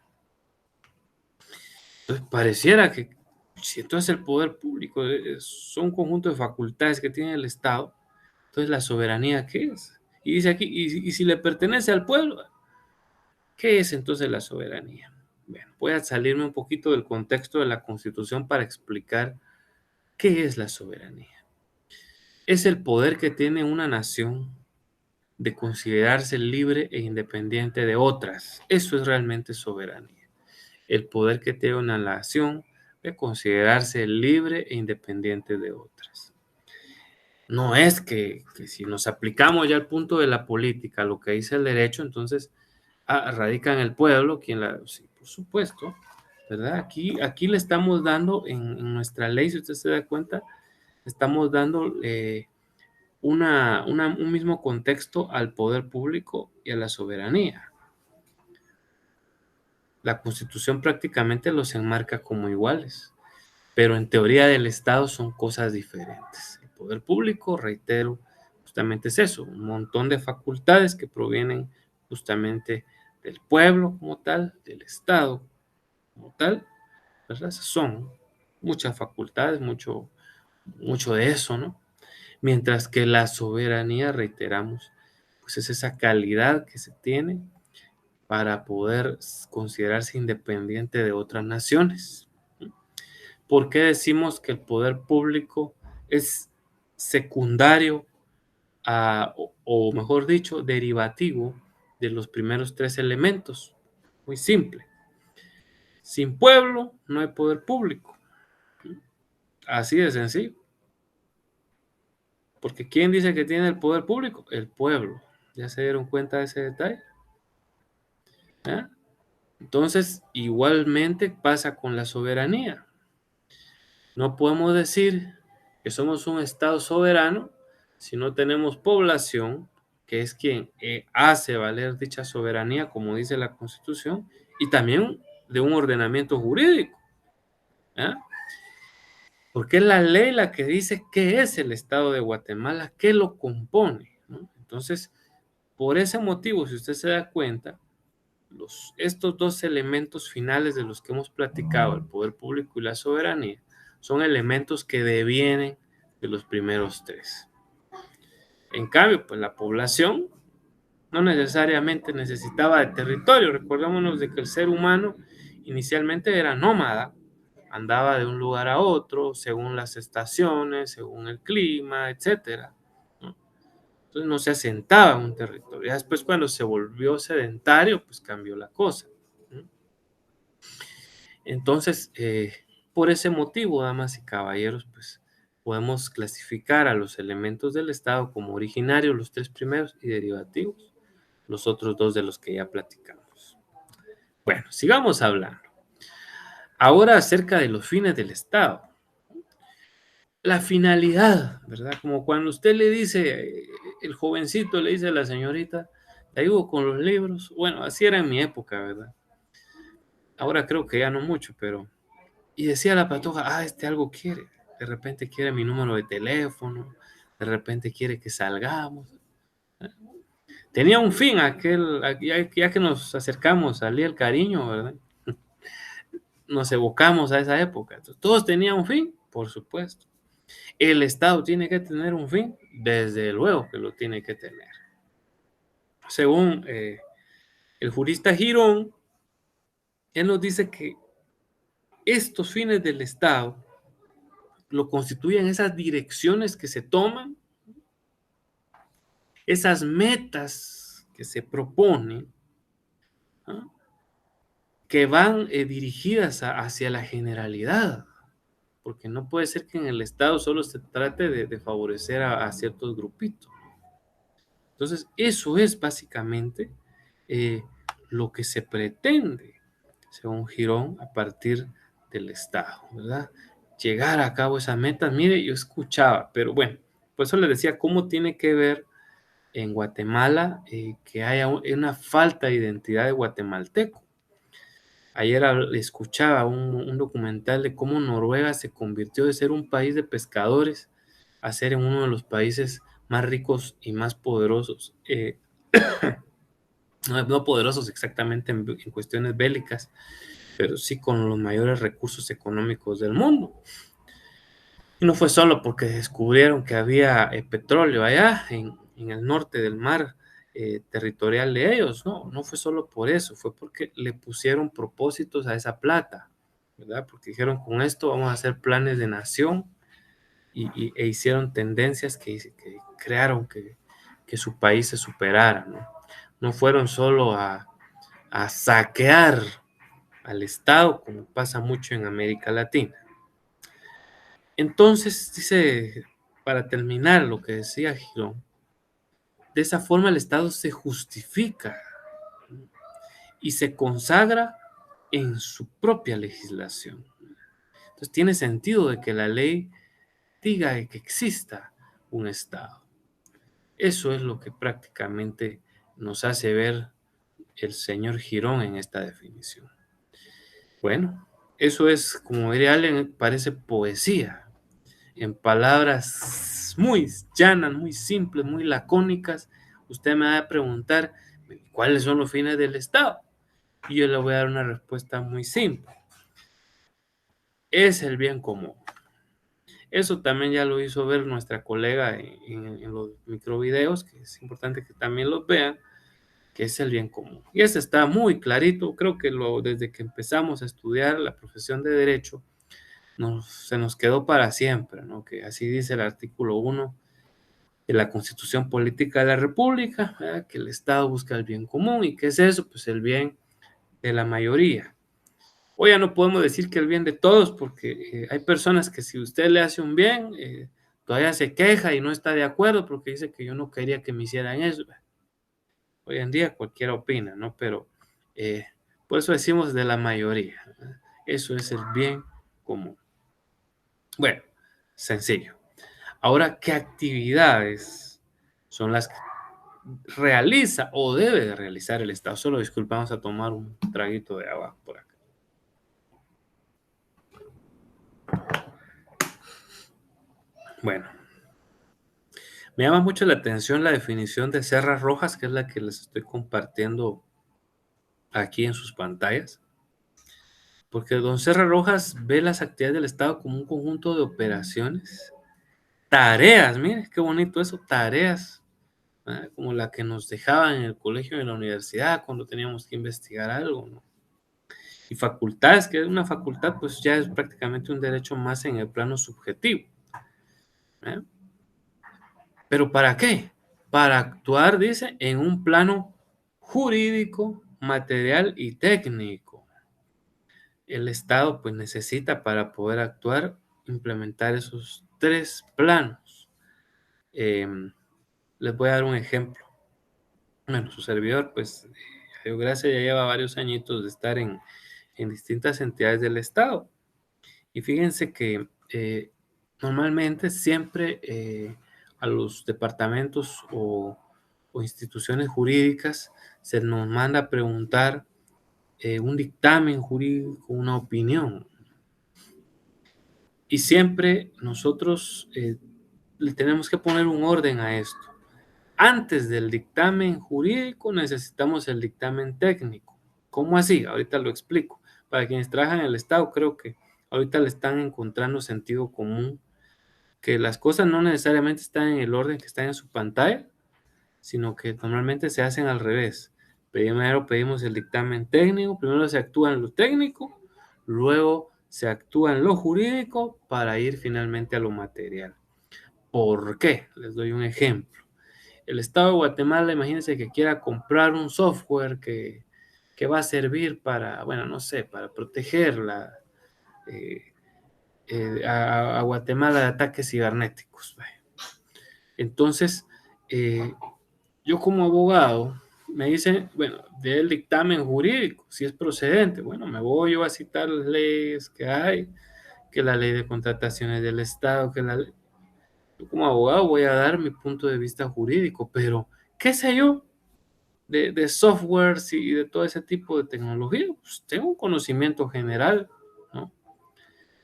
entonces pareciera que si entonces el poder público son un conjunto de facultades que tiene el Estado, entonces la soberanía, ¿qué es? Y dice aquí, y si le pertenece al pueblo, ¿qué es entonces la soberanía? Bueno, voy a salirme un poquito del contexto de la Constitución para explicar qué es la soberanía. Es el poder que tiene una nación de considerarse libre e independiente de otras. Eso es realmente soberanía. El poder que tiene una nación de considerarse libre e independiente de otras. No es que si nos aplicamos ya al punto de la política, lo que dice el derecho, entonces radica en el pueblo, quien sí, por supuesto, ¿verdad? Aquí le estamos dando en nuestra ley, si usted se da cuenta, estamos dando un mismo contexto al poder público y a la soberanía. La Constitución prácticamente los enmarca como iguales, pero en teoría del Estado son cosas diferentes. El poder público, reitero, justamente es eso, un montón de facultades que provienen justamente del pueblo como tal, del Estado como tal, ¿verdad? Son muchas facultades, mucho de eso, ¿no? Mientras que la soberanía, reiteramos, pues es esa calidad que se tiene para poder considerarse independiente de otras naciones. ¿Por qué decimos que el poder público es secundario o mejor dicho, derivativo de los primeros tres elementos? Muy simple. Sin pueblo no hay poder público. Así de sencillo. Porque ¿quién dice que tiene el poder público? El pueblo. ¿Ya se dieron cuenta de ese detalle? ¿Eh? Entonces, igualmente pasa con la soberanía. No podemos decir que somos un Estado soberano si no tenemos población, que es quien hace valer dicha soberanía, como dice la Constitución, y también de un ordenamiento jurídico. ¿Eh? Porque es la ley la que dice qué es el Estado de Guatemala, qué lo compone, ¿no? Entonces, por ese motivo, si usted se da cuenta, estos dos elementos finales de los que hemos platicado, el poder público y la soberanía, son elementos que devienen de los primeros tres. En cambio, pues la población no necesariamente necesitaba de territorio. Recordémonos de que el ser humano inicialmente era nómada, andaba de un lugar a otro según las estaciones, según el clima, etcétera, ¿no? Entonces no se asentaba en un territorio. Ya después, cuando se volvió sedentario, pues cambió la cosa, ¿no? Entonces, por ese motivo, damas y caballeros, pues podemos clasificar a los elementos del Estado como originarios, los tres primeros, y derivativos, los otros dos de los que ya platicamos. Bueno, sigamos hablando. Ahora acerca de los fines del Estado. La finalidad, ¿verdad? Como cuando usted le dice, el jovencito le dice a la señorita, te ayudo con los libros. Bueno, así era en mi época, ¿verdad? Ahora creo que ya no mucho, pero... Y decía la patoja, algo quiere. De repente quiere mi número de teléfono, de repente quiere que salgamos. Tenía un fin ya que nos acercamos, salía el cariño, ¿verdad? Nos evocamos a esa época. Entonces, todos tenían un fin, por supuesto. El Estado tiene que tener un fin, desde luego que lo tiene que tener. Según el jurista Girón, él nos dice que estos fines del Estado lo constituyen esas direcciones que se toman, esas metas que se proponen, ¿no? Que van dirigidas hacia la generalidad, porque no puede ser que en el Estado solo se trate de favorecer a ciertos grupitos. Entonces, eso es básicamente eh, lo que se pretende, según Girón, a partir del Estado, ¿verdad? Llegar a cabo esas metas. Mire, yo escuchaba, pero bueno, por eso les decía cómo tiene que ver en Guatemala que haya una falta de identidad de guatemalteco. Ayer escuchaba un documental de cómo Noruega se convirtió de ser un país de pescadores a ser uno de los países más ricos y más poderosos, no poderosos exactamente en cuestiones bélicas, pero sí con los mayores recursos económicos del mundo. Y no fue solo porque descubrieron que había petróleo allá en el norte del mar territorial de ellos, no fue solo por eso, fue porque le pusieron propósitos a esa plata, ¿verdad? Porque dijeron, con esto vamos a hacer planes de nación e hicieron tendencias que crearon que su país se superara, ¿no? No fueron solo a saquear al Estado, como pasa mucho en América Latina. Entonces, dice, para terminar lo que decía Girón, de esa forma el Estado se justifica y se consagra en su propia legislación. Entonces tiene sentido de que la ley diga que exista un Estado. Eso es lo que prácticamente nos hace ver el señor Girón en esta definición. Bueno, eso es, como diría alguien, parece poesía, en palabras muy llanas, muy simples, muy lacónicas. Usted me va a preguntar cuáles son los fines del Estado y yo le voy a dar una respuesta muy simple. Es el bien común. Eso también ya lo hizo ver nuestra colega en los microvideos, que es importante que también los vean, que es el bien común. Y eso está muy clarito, creo que desde que empezamos a estudiar la profesión de Derecho, se nos quedó para siempre, ¿no? Que así dice el artículo 1 de la Constitución Política de la República, ¿verdad? Que el Estado busca el bien común. ¿Y qué es eso? Pues el bien de la mayoría. Hoy ya no podemos decir que el bien de todos, porque hay personas que si usted le hace un bien, todavía se queja y no está de acuerdo porque dice que yo no quería que me hicieran eso. Hoy en día cualquiera opina, ¿no? Pero por eso decimos de la mayoría, ¿verdad? Eso es el bien común. Bueno, sencillo. Ahora, ¿qué actividades son las que realiza o debe de realizar el Estado? Solo disculpa, vamos a tomar un traguito de agua por acá. Bueno, me llama mucho la atención la definición de Serra Rojas, que es la que les estoy compartiendo aquí en sus pantallas, porque don Serra Rojas ve las actividades del Estado como un conjunto de operaciones, tareas, mire qué bonito eso, tareas, ¿verdad? Como la que nos dejaban en el colegio y en la universidad cuando teníamos que investigar algo, ¿no? Y facultades, que es una facultad, pues ya es prácticamente un derecho más en el plano subjetivo, ¿eh? ¿Pero para qué? Para actuar, dice, en un plano jurídico, material y técnico. El Estado, pues, necesita para poder actuar, implementar esos tres planos. Les voy a dar un ejemplo. Bueno, su servidor, pues, a Dios gracias, ya lleva varios añitos de estar en distintas entidades del Estado. Y fíjense que normalmente siempre a los departamentos o instituciones jurídicas se nos manda a preguntar un dictamen jurídico, una opinión. Y siempre nosotros le tenemos que poner un orden a esto. Antes del dictamen jurídico necesitamos el dictamen técnico. ¿Cómo así? Ahorita lo explico. Para quienes trabajan en el Estado, creo que ahorita le están encontrando sentido común, que las cosas no necesariamente están en el orden que están en su pantalla, sino que normalmente se hacen al revés. Primero pedimos el dictamen técnico, primero se actúa en lo técnico, luego se actúa en lo jurídico para ir finalmente a lo material. ¿Por qué? Les doy un ejemplo. El Estado de Guatemala, imagínense que quiera comprar un software que va a servir para, bueno, no sé, para proteger eh, a Guatemala de ataques cibernéticos. Entonces, yo como abogado me dicen, bueno, del dictamen jurídico, si es procedente, bueno, me voy yo a citar las leyes que hay, que la ley de contrataciones del Estado, yo como abogado voy a dar mi punto de vista jurídico, pero qué sé yo de softwares y de todo ese tipo de tecnología, pues tengo un conocimiento general, ¿no?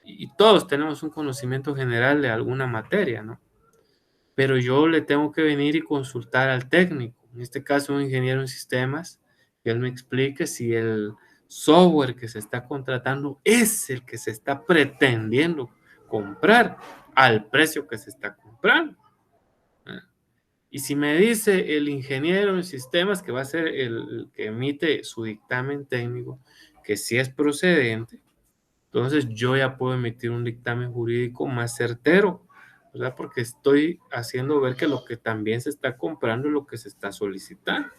Y todos tenemos un conocimiento general de alguna materia, ¿no? Pero yo le tengo que venir y consultar al técnico, en este caso un ingeniero en sistemas, que él me explique si el software que se está contratando es el que se está pretendiendo comprar al precio que se está comprando. ¿Eh? Y si me dice el ingeniero en sistemas, que va a ser el que emite su dictamen técnico, que si es procedente, entonces yo ya puedo emitir un dictamen jurídico más certero ¿verdad? Porque estoy haciendo ver que lo que también se está comprando es lo que se está solicitando.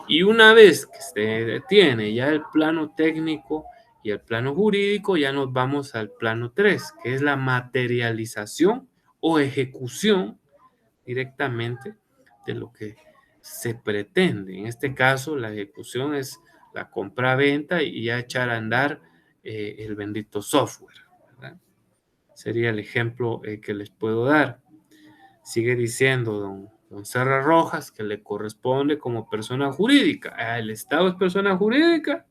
Y una vez que se tiene ya el plano técnico y el plano jurídico, ya nos vamos al plano 3, que es la materialización o ejecución directamente de lo que se pretende. En este caso, la ejecución es la compra-venta y ya echar a andar el bendito software, ¿verdad? Sería el ejemplo que les puedo dar. Sigue diciendo don Serra Rojas que le corresponde como persona jurídica. El Estado es persona jurídica.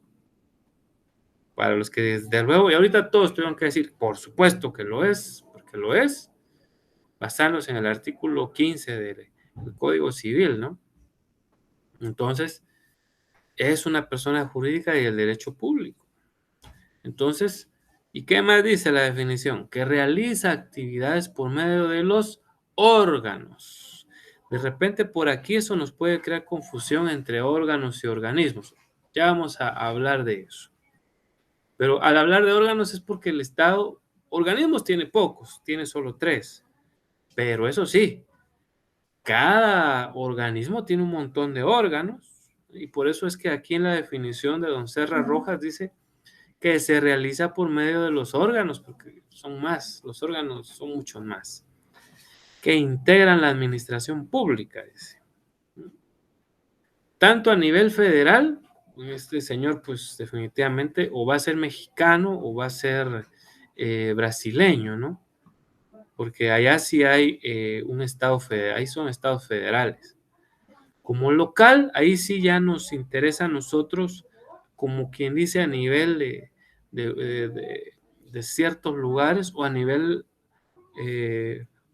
Para los que desde luego, y ahorita todos tuvieron que decir, por supuesto que lo es, porque lo es, basándose en el artículo 15 del Código Civil, ¿no? Entonces, es una persona jurídica y el derecho público. Entonces, ¿y qué más dice la definición? Que realiza actividades por medio de los órganos. De repente por aquí eso nos puede crear confusión entre órganos y organismos. Ya vamos a hablar de eso. Pero al hablar de órganos es porque el Estado, organismos tiene pocos, tiene solo 3. Pero eso sí, cada organismo tiene un montón de órganos. Y por eso es que aquí en la definición de don Serra Rojas dice que se realiza por medio de los órganos, porque son más, los órganos son muchos más, que integran la administración pública, dice. Tanto a nivel federal, este señor pues definitivamente o va a ser mexicano o va a ser brasileño, ¿no? Porque allá sí hay un estado federal, ahí son estados federales. Como local, ahí sí ya nos interesa a nosotros, como quien dice, a nivel de ciertos lugares o a nivel,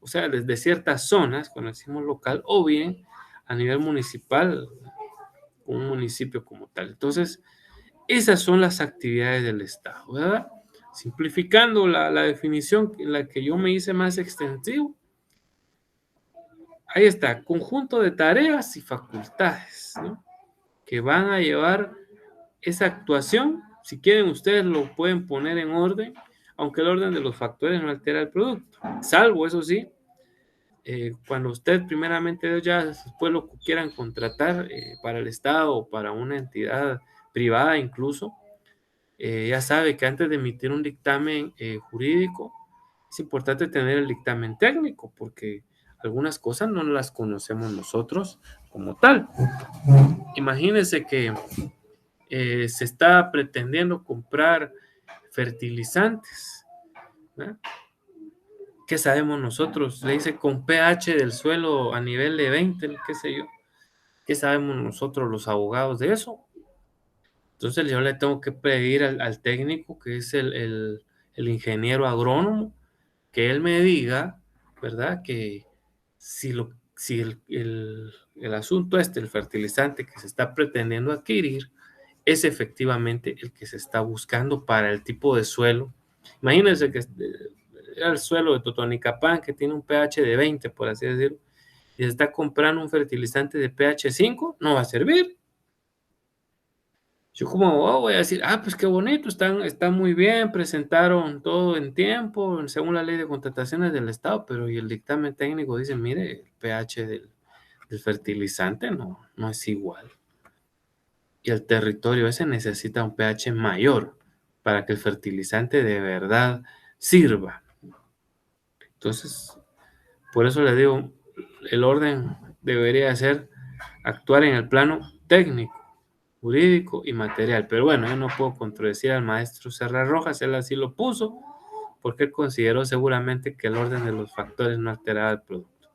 o sea, desde ciertas zonas, cuando decimos local, o bien a nivel municipal, un municipio como tal. Entonces, esas son las actividades del Estado, ¿verdad? Simplificando la definición en la que yo me hice más extensivo, ahí está, conjunto de tareas y facultades, ¿no? Que van a llevar esa actuación. Si quieren, ustedes lo pueden poner en orden, aunque el orden de los factores no altera el producto, salvo, eso sí, cuando usted primeramente ya después lo quieran contratar para el Estado o para una entidad privada incluso, ya sabe que antes de emitir un dictamen jurídico, es importante tener el dictamen técnico, porque algunas cosas no las conocemos nosotros como tal. Imagínense que se está pretendiendo comprar fertilizantes, ¿no? ¿Qué sabemos nosotros? Le dice con pH del suelo a nivel de 20, qué sé yo. ¿Qué sabemos nosotros los abogados de eso? Entonces yo le tengo que pedir al técnico, que es el ingeniero agrónomo, que él me diga, ¿verdad? Que si el asunto el fertilizante que se está pretendiendo adquirir, es efectivamente el que se está buscando para el tipo de suelo. Imagínense que era el suelo de Totonicapán, que tiene un pH de 20, por así decirlo, y se está comprando un fertilizante de pH 5, no va a servir. Yo como abogado voy a decir, pues qué bonito, están muy bien, presentaron todo en tiempo, según la ley de contrataciones del Estado, pero y el dictamen técnico dice, mire, el pH del fertilizante no es igual. Y el territorio ese necesita un pH mayor para que el fertilizante de verdad sirva. Entonces, por eso le digo, el orden debería ser actuar en el plano técnico, jurídico y material. Pero bueno, yo no puedo contradecir al maestro Serra Rojas, él así lo puso, porque él consideró seguramente que el orden de los factores no alteraba el producto,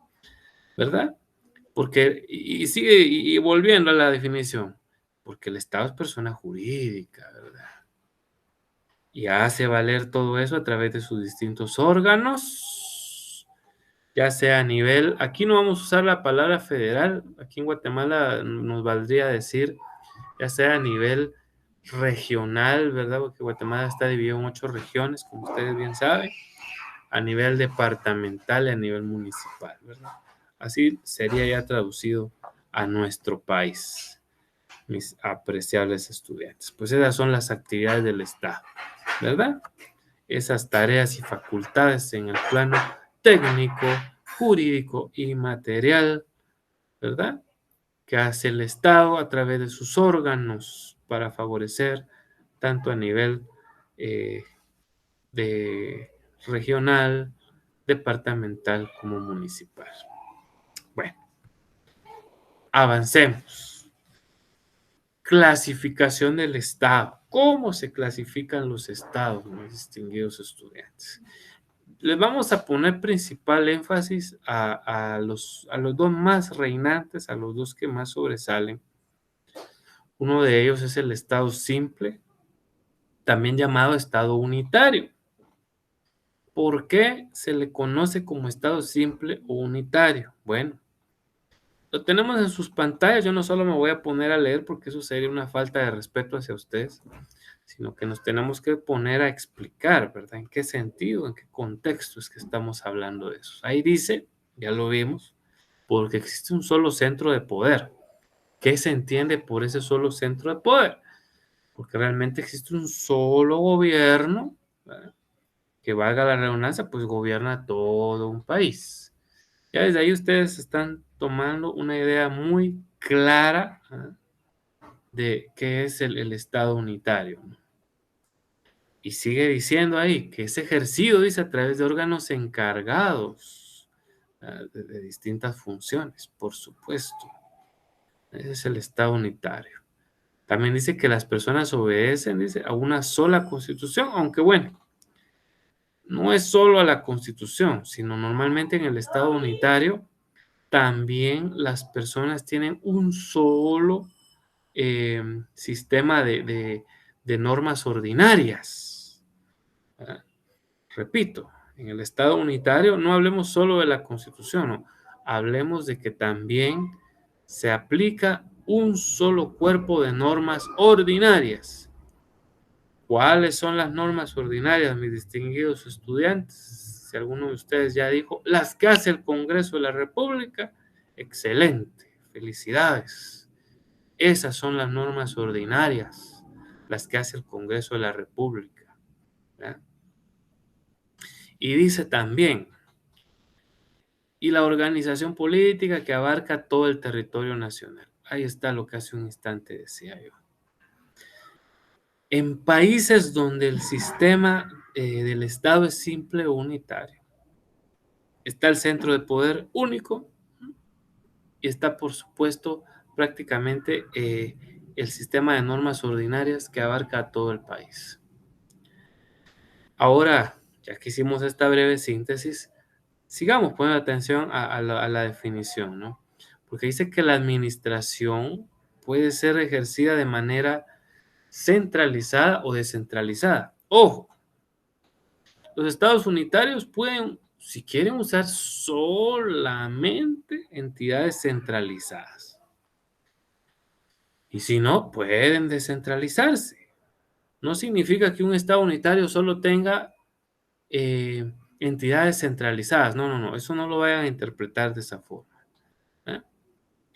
¿verdad? Porque, y sigue, y volviendo a la definición, porque el Estado es persona jurídica, ¿verdad? Y hace valer todo eso a través de sus distintos órganos, ya sea a nivel, aquí no vamos a usar la palabra federal, aquí en Guatemala nos valdría decir, ya sea a nivel regional, ¿verdad? Porque Guatemala está dividido en 8 regiones, como ustedes bien saben, a nivel departamental y a nivel municipal, ¿verdad? Así sería ya traducido a nuestro país, mis apreciables estudiantes. Pues esas son las actividades del Estado, ¿verdad? Esas tareas y facultades en el plano técnico, jurídico y material, ¿verdad?, que hace el Estado a través de sus órganos para favorecer tanto a nivel eh, de regional, departamental como municipal. Bueno, avancemos. Clasificación del Estado. ¿Cómo se clasifican los estados, mis distinguidos estudiantes? Les vamos a poner principal énfasis a los dos más reinantes, a los dos que más sobresalen. Uno de ellos es el estado simple, también llamado estado unitario. ¿Por qué se le conoce como estado simple o unitario? Bueno, lo tenemos en sus pantallas. Yo no solo me voy a poner a leer porque eso sería una falta de respeto hacia ustedes, sino que nos tenemos que poner a explicar, ¿verdad? ¿En qué sentido, en qué contexto es que estamos hablando de eso? Ahí dice, ya lo vimos, porque existe un solo centro de poder. ¿Qué se entiende por ese solo centro de poder? Porque realmente existe un solo gobierno, ¿verdad?, que, valga la redundancia, pues gobierna todo un país. Ya desde ahí ustedes están tomando una idea muy clara, ¿verdad?, de qué es el Estado unitario, ¿no? Y sigue diciendo ahí que es ejercido, dice, a través de órganos encargados de distintas funciones, por supuesto. Ese es el Estado unitario. También dice que las personas obedecen, dice, a una sola constitución, aunque bueno, no es solo a la constitución, sino normalmente en el Estado unitario también las personas tienen un solo sistema de normas ordinarias, ¿verdad? Repito, en el Estado unitario no hablemos solo de la Constitución, no, hablemos de que también se aplica un solo cuerpo de normas ordinarias. ¿Cuáles son las normas ordinarias, mis distinguidos estudiantes? Si alguno de ustedes ya dijo, las que hace el Congreso de la República, excelente, felicidades. Esas son las normas ordinarias, las que hace el Congreso de la República, ¿verdad? Y dice también, y la organización política que abarca todo el territorio nacional. Ahí está lo que hace un instante decía yo. En países donde el sistema del Estado es simple o unitario, está el centro de poder único y está, por supuesto, prácticamente el sistema de normas ordinarias que abarca a todo el país. Ahora, ya que hicimos esta breve síntesis, sigamos poniendo atención a la definición, ¿no? Porque dice que la administración puede ser ejercida de manera centralizada o descentralizada. Ojo, los estados unitarios pueden, si quieren, usar solamente entidades centralizadas. Y si no, pueden descentralizarse. No significa que un estado unitario solo tenga entidades centralizadas. No, no, no. Eso no lo vayan a interpretar de esa forma, ¿eh?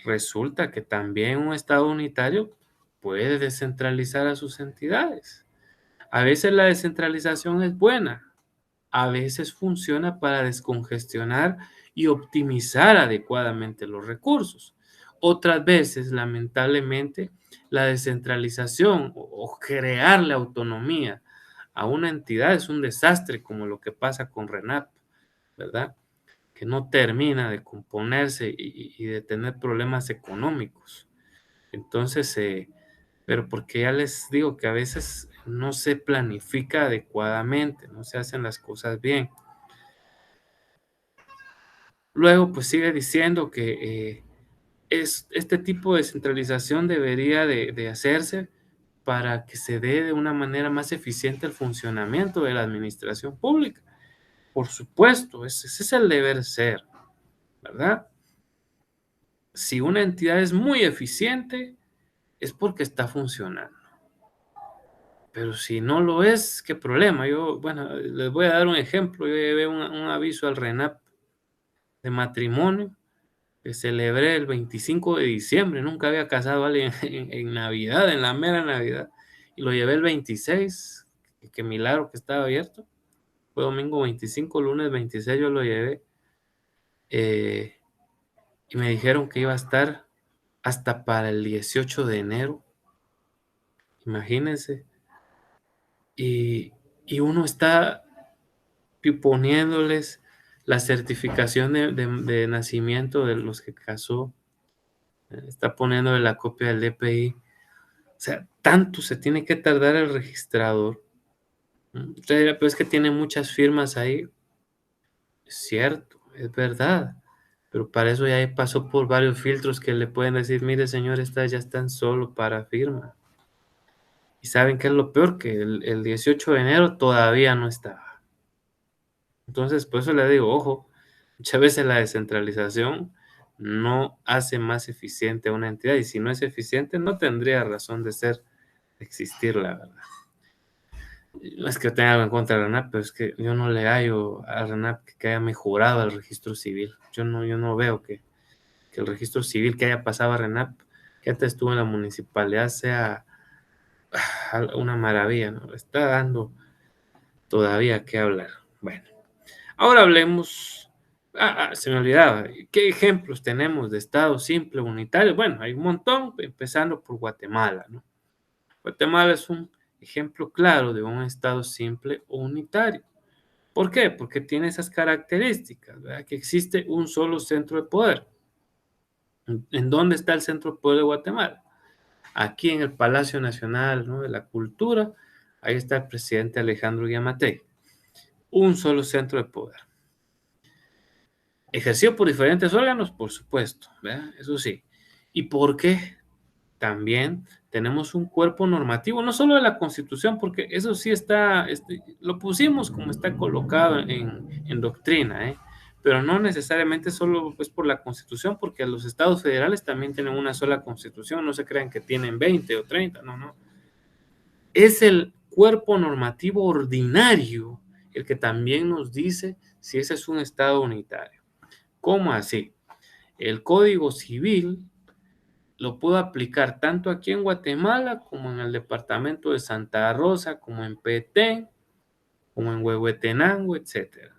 Resulta que también un estado unitario puede descentralizar a sus entidades. A veces la descentralización es buena, a veces funciona para descongestionar y optimizar adecuadamente los recursos. Otras veces, lamentablemente, la descentralización o crearle autonomía a una entidad es un desastre, como lo que pasa con RENAP, ¿verdad?, que no termina de componerse y de tener problemas económicos. Entonces, pero porque ya les digo que a veces no se planifica adecuadamente, no se hacen las cosas bien. Luego, pues sigue diciendo que este tipo de centralización debería de hacerse para que se dé de una manera más eficiente el funcionamiento de la administración pública. Por supuesto, ese es el deber ser, ¿verdad? Si una entidad es muy eficiente, es porque está funcionando. Pero si no lo es, ¿qué problema? Yo, bueno, les voy a dar un ejemplo. Yo llevé un aviso al RENAP de matrimonio que celebré el 25 de diciembre. Nunca había casado a alguien en Navidad, en la mera Navidad. Y lo llevé el 26, qué milagro que estaba abierto. fue domingo 25, lunes 26 yo lo llevé, eh, y me dijeron que iba a estar hasta para el 18 de enero, imagínense, y, y uno está poniéndoles la certificación de nacimiento de los que casó, está poniéndole la copia del DPI, o sea, tanto se tiene que tardar el registrador. Usted dirá, pero es que tiene muchas firmas ahí. Es cierto, es verdad, pero para eso ya pasó por varios filtros que le pueden decir, mire señor, estas ya están solo para firma. Y saben qué es lo peor, que el 18 de enero todavía no estaba. Entonces, por eso le digo, ojo, muchas veces la descentralización no hace más eficiente a una entidad, y si no es eficiente, no tendría razón de ser, de existir, la verdad. No es que tenga algo en contra de RENAP, pero es que yo no le hallo a RENAP que haya mejorado el registro civil. Yo no veo que el registro civil que haya pasado a RENAP, que antes estuvo en la municipalidad, sea una maravilla, ¿no? Está dando todavía que hablar. Bueno, ahora hablemos. Se me olvidaba. ¿Qué ejemplos tenemos de Estado simple unitario? Bueno, hay un montón, empezando por Guatemala, ¿no? Guatemala es un ejemplo claro de un Estado simple o unitario. ¿Por qué? Porque tiene esas características, ¿verdad? Que existe un solo centro de poder. ¿En dónde está el centro de poder de Guatemala? Aquí en el Palacio Nacional, ¿no?, de la Cultura. Ahí está el presidente Alejandro Giammattei. Un solo centro de poder. Ejercido por diferentes órganos, por supuesto, ¿verdad? Eso sí. ¿Y por qué? También tenemos un cuerpo normativo, no solo de la Constitución, porque eso sí está, lo pusimos como está colocado en doctrina, ¿eh? Pero no necesariamente solo pues, por la Constitución, porque los estados federales también tienen una sola Constitución, no se crean que tienen 20 o 30, no, no. Es el cuerpo normativo ordinario el que también nos dice si ese es un estado unitario. ¿Cómo así? El Código Civil lo puedo aplicar tanto aquí en Guatemala como en el departamento de Santa Rosa, como en Petén, como en Huehuetenango, etc.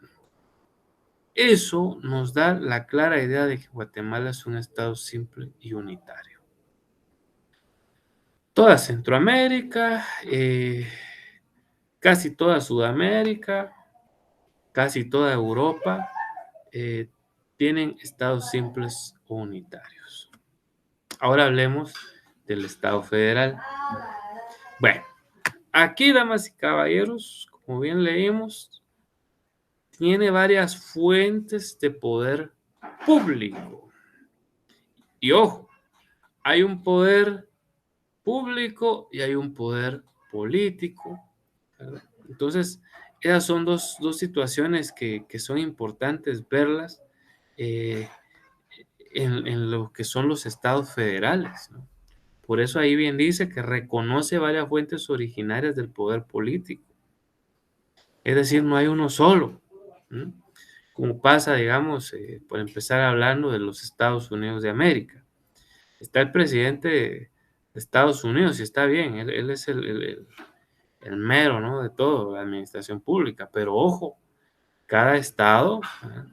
Eso nos da la clara idea de que Guatemala es un estado simple y unitario. Toda Centroamérica, casi toda Sudamérica, casi toda Europa, tienen estados simples o unitarios. Ahora hablemos del Estado federal. Bueno, aquí, damas y caballeros, como bien leímos, tiene varias fuentes de poder público. Y ojo, hay un poder público y hay un poder político, ¿verdad? Entonces, esas son dos situaciones que son importantes verlas eh, en lo que son los estados federales, ¿no? Por eso ahí bien dice que reconoce varias fuentes originarias del poder político. Es decir, no hay uno solo, ¿no? Como pasa, digamos, por empezar hablando de los Estados Unidos de América. Está el presidente de Estados Unidos y está bien, él es el mero, ¿no?, de todo, la administración pública, pero ojo, cada estado, ¿verdad?,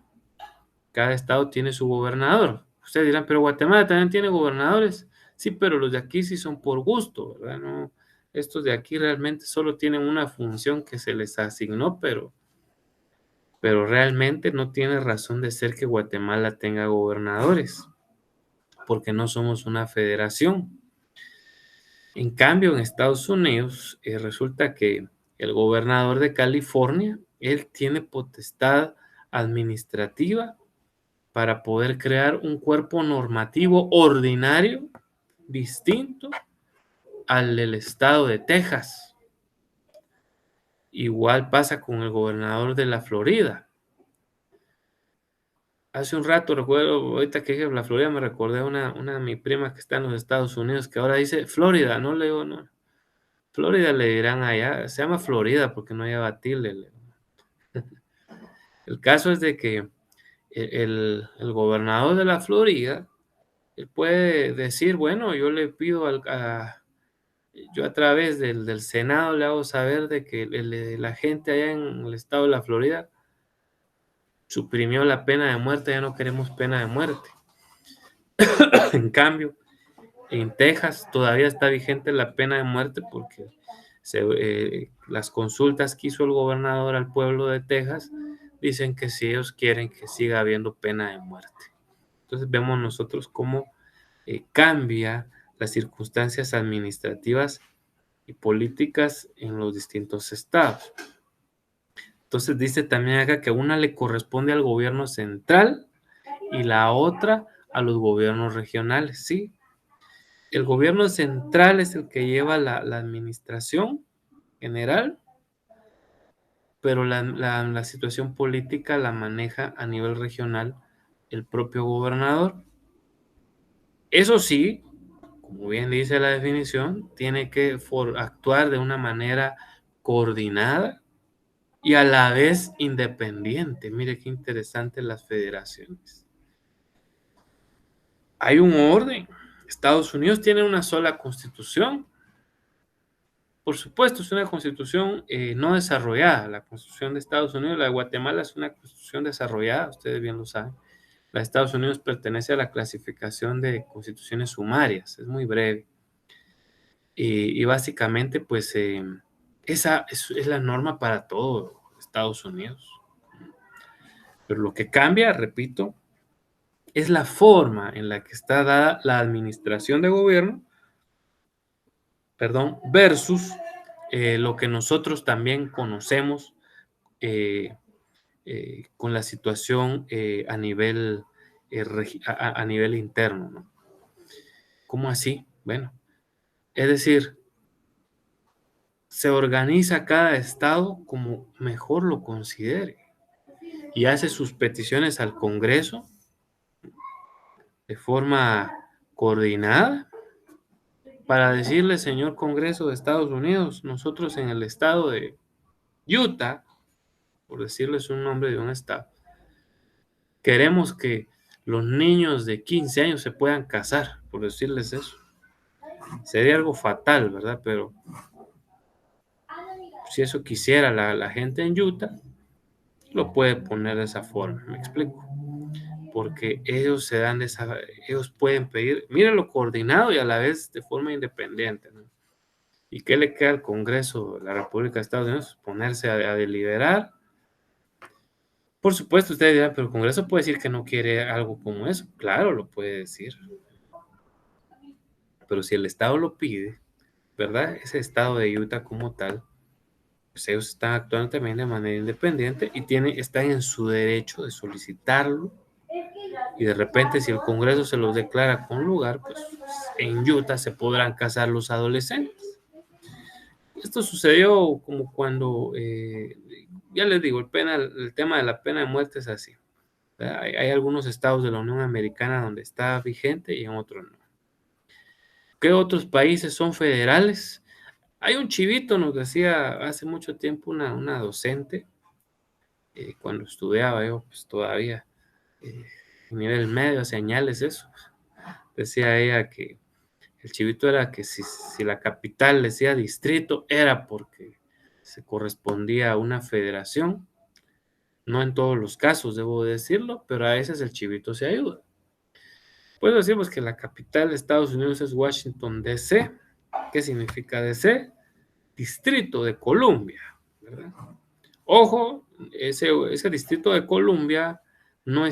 cada estado tiene su gobernador. Ustedes dirán, pero Guatemala también tiene gobernadores. Sí, pero los de aquí sí son por gusto, ¿verdad? No, estos de aquí realmente solo tienen una función que se les asignó, pero realmente no tiene razón de ser que Guatemala tenga gobernadores, porque no somos una federación. En cambio, en Estados Unidos, resulta que el gobernador de California, él tiene potestad administrativa para poder crear un cuerpo normativo ordinario distinto al del estado de Texas. Igual pasa con el gobernador de la Florida. Hace un rato recuerdo, ahorita que dije la Florida, me recordé a una de mis primas que está en los Estados Unidos, que ahora dice Florida, no le digo, no. Florida le dirán allá, se llama Florida porque no hay tilde. El caso es de que el gobernador de la Florida, él puede decir, bueno, yo le pido Yo a través del Senado le hago saber de que la gente allá en el estado de la Florida suprimió la pena de muerte, ya no queremos pena de muerte. En cambio, en Texas todavía está vigente la pena de muerte porque las consultas que hizo el gobernador al pueblo de Texas dicen que si ellos quieren que siga habiendo pena de muerte. Entonces vemos nosotros cómo cambia las circunstancias administrativas y políticas en los distintos estados. Entonces dice también acá que una le corresponde al gobierno central y la otra a los gobiernos regionales, ¿sí? El gobierno central es el que lleva la administración general, pero la situación política la maneja a nivel regional el propio gobernador. Eso sí, como bien dice la definición, tiene que actuar de una manera coordinada y a la vez independiente. Mire qué interesante las federaciones. Hay un orden. Estados Unidos tiene una sola constitución. Por supuesto, es una constitución no desarrollada. La constitución de Estados Unidos, la de Guatemala, es una constitución desarrollada, ustedes bien lo saben. La de Estados Unidos pertenece a la clasificación de constituciones sumarias, es muy breve. Y básicamente, pues, esa es la norma para todo Estados Unidos. Pero lo que cambia, repito, es la forma en la que está dada la administración de gobierno, perdón, versus lo que nosotros también conocemos con la situación a nivel interno, ¿no? ¿Cómo así? Bueno, es decir, se organiza cada estado como mejor lo considere y hace sus peticiones al Congreso de forma coordinada para decirle, señor Congreso de Estados Unidos, nosotros en el estado de Utah, por decirles un nombre de un estado, queremos que los niños de 15 años se puedan casar, por decirles eso. Sería algo fatal, ¿verdad? Pero si eso quisiera la gente en Utah, lo puede poner de esa forma, me explico. Porque ellos ellos pueden pedir, mírenlo coordinado y a la vez de forma independiente, ¿no? ¿Y qué le queda al Congreso de la República de Estados Unidos? Ponerse a deliberar. Por supuesto, ustedes dirán, pero el Congreso puede decir que no quiere algo como eso. Claro, lo puede decir. Pero si el Estado lo pide, ¿verdad? Ese Estado de Utah como tal, pues ellos están actuando también de manera independiente y están en su derecho de solicitarlo. Y de repente, si el Congreso se los declara con lugar, pues en Utah se podrán casar los adolescentes. Esto sucedió como cuando, ya les digo, el tema de la pena de muerte es así. Hay algunos estados de la Unión Americana donde está vigente y en otros no. ¿Qué otros países son federales? Hay un chivito, nos decía hace mucho tiempo una docente, cuando estudiaba yo, pues todavía, nivel medio, señales, eso. Decía ella que el chivito era que si la capital decía distrito, era porque se correspondía a una federación. No en todos los casos, debo decirlo, pero a veces el chivito se ayuda. Pues decimos que la capital de Estados Unidos es Washington, D.C. ¿Qué significa D.C.? Distrito de Columbia, ¿verdad? Ojo, ese distrito de Columbia no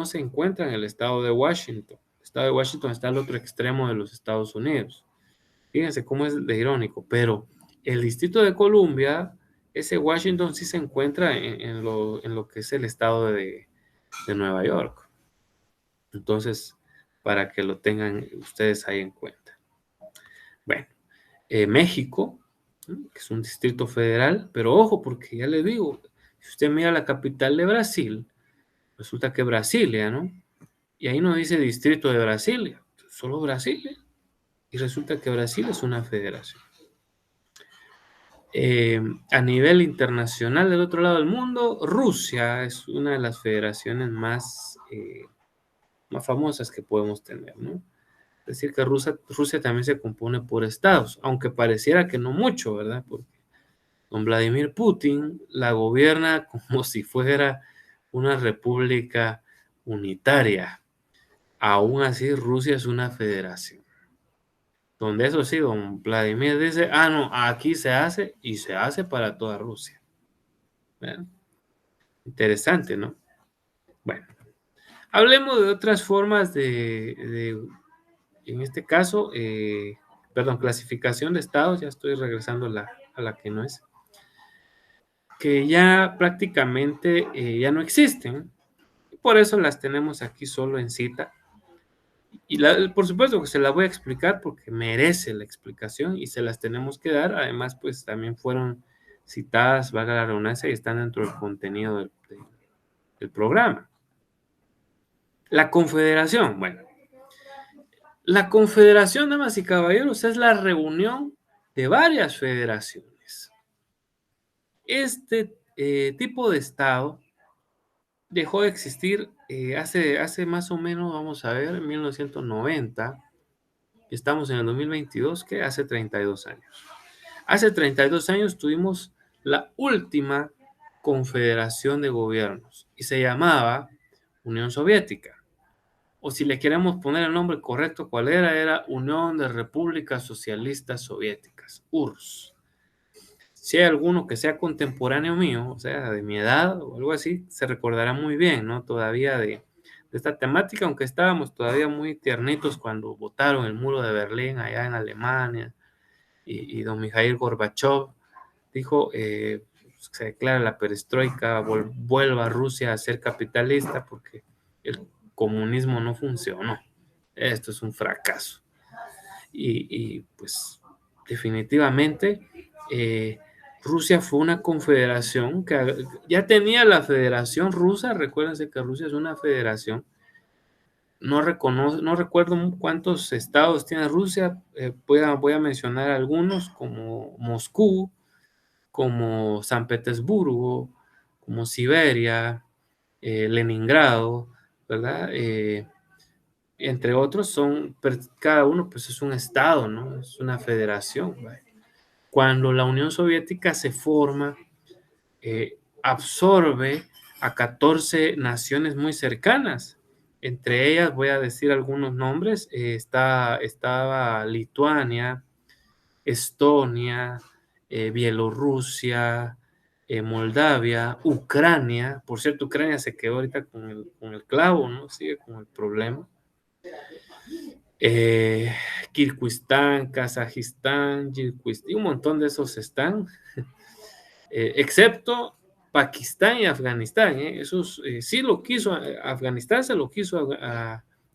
se encuentra en el estado de Washington. El estado de Washington está al otro extremo de los Estados Unidos. Fíjense cómo es de irónico, pero el distrito de Columbia, ese Washington sí se encuentra en lo que es el estado de Nueva York. Entonces, para que lo tengan ustedes ahí en cuenta. Bueno, México, ¿no?, que es un distrito federal, pero ojo, porque ya les digo, si usted mira la capital de Brasil, resulta que Brasilia, ¿no? Y ahí no dice distrito de Brasilia, solo Brasilia. Y resulta que Brasil es una federación. A nivel internacional, del otro lado del mundo, Rusia es una de las federaciones más famosas que podemos tener, ¿no? decir que Rusia también se compone por estados, aunque pareciera que no mucho, ¿verdad? Porque don Vladimir Putin la gobierna como si fuera una república unitaria. Aún así, Rusia es una federación. Donde eso sí, don Vladimir dice, no, aquí se hace y se hace para toda Rusia. ¿Verdad? Interesante, ¿no? Bueno, hablemos de otras formas en este caso, perdón, clasificación de estados, ya estoy regresando a la que no es, que ya prácticamente ya no existen, y por eso las tenemos aquí solo en cita. Y por supuesto que se la voy a explicar porque merece la explicación y se las tenemos que dar. Además, pues también fueron citadas, valga la redundancia, y están dentro del contenido del programa. La confederación, bueno, la confederación, damas y caballeros, es la reunión de varias federaciones. Este tipo de estado dejó de existir hace más o menos, vamos a ver, en 1990. Estamos en el 2022, que hace 32 años. Hace 32 años tuvimos la última confederación de gobiernos y se llamaba Unión Soviética. O si le queremos poner el nombre correcto, ¿cuál era? Era Unión de Repúblicas Socialistas Soviéticas, URSS. Si hay alguno que sea contemporáneo mío, o sea, de mi edad o algo así, se recordará muy bien, ¿no? Todavía de esta temática, aunque estábamos todavía muy tiernitos cuando votaron el muro de Berlín allá en Alemania y don Mikhail Gorbachev dijo, se declara la perestroika, vuelva Rusia a ser capitalista porque el comunismo no funcionó. Esto es un fracaso. Y pues definitivamente Rusia fue una confederación que ya tenía la Federación Rusa. Recuérdense que Rusia es una federación. No recuerdo cuántos estados tiene Rusia. Voy a mencionar algunos como Moscú, como San Petersburgo, como Siberia, Leningrado, ¿verdad? Entre otros cada uno pues es un estado, ¿no? Es una federación. ¿Vale? Cuando la Unión Soviética se forma, absorbe a 14 naciones muy cercanas. Entre ellas voy a decir algunos nombres. Estaba Lituania, Estonia, Bielorrusia, Moldavia, Ucrania. Por cierto, Ucrania se quedó ahorita con el clavo, ¿no? Sigue con el problema. Kirguistán, Kazajistán, y un montón de esos están, excepto Pakistán y Afganistán. Esos sí lo quiso, Afganistán se lo quiso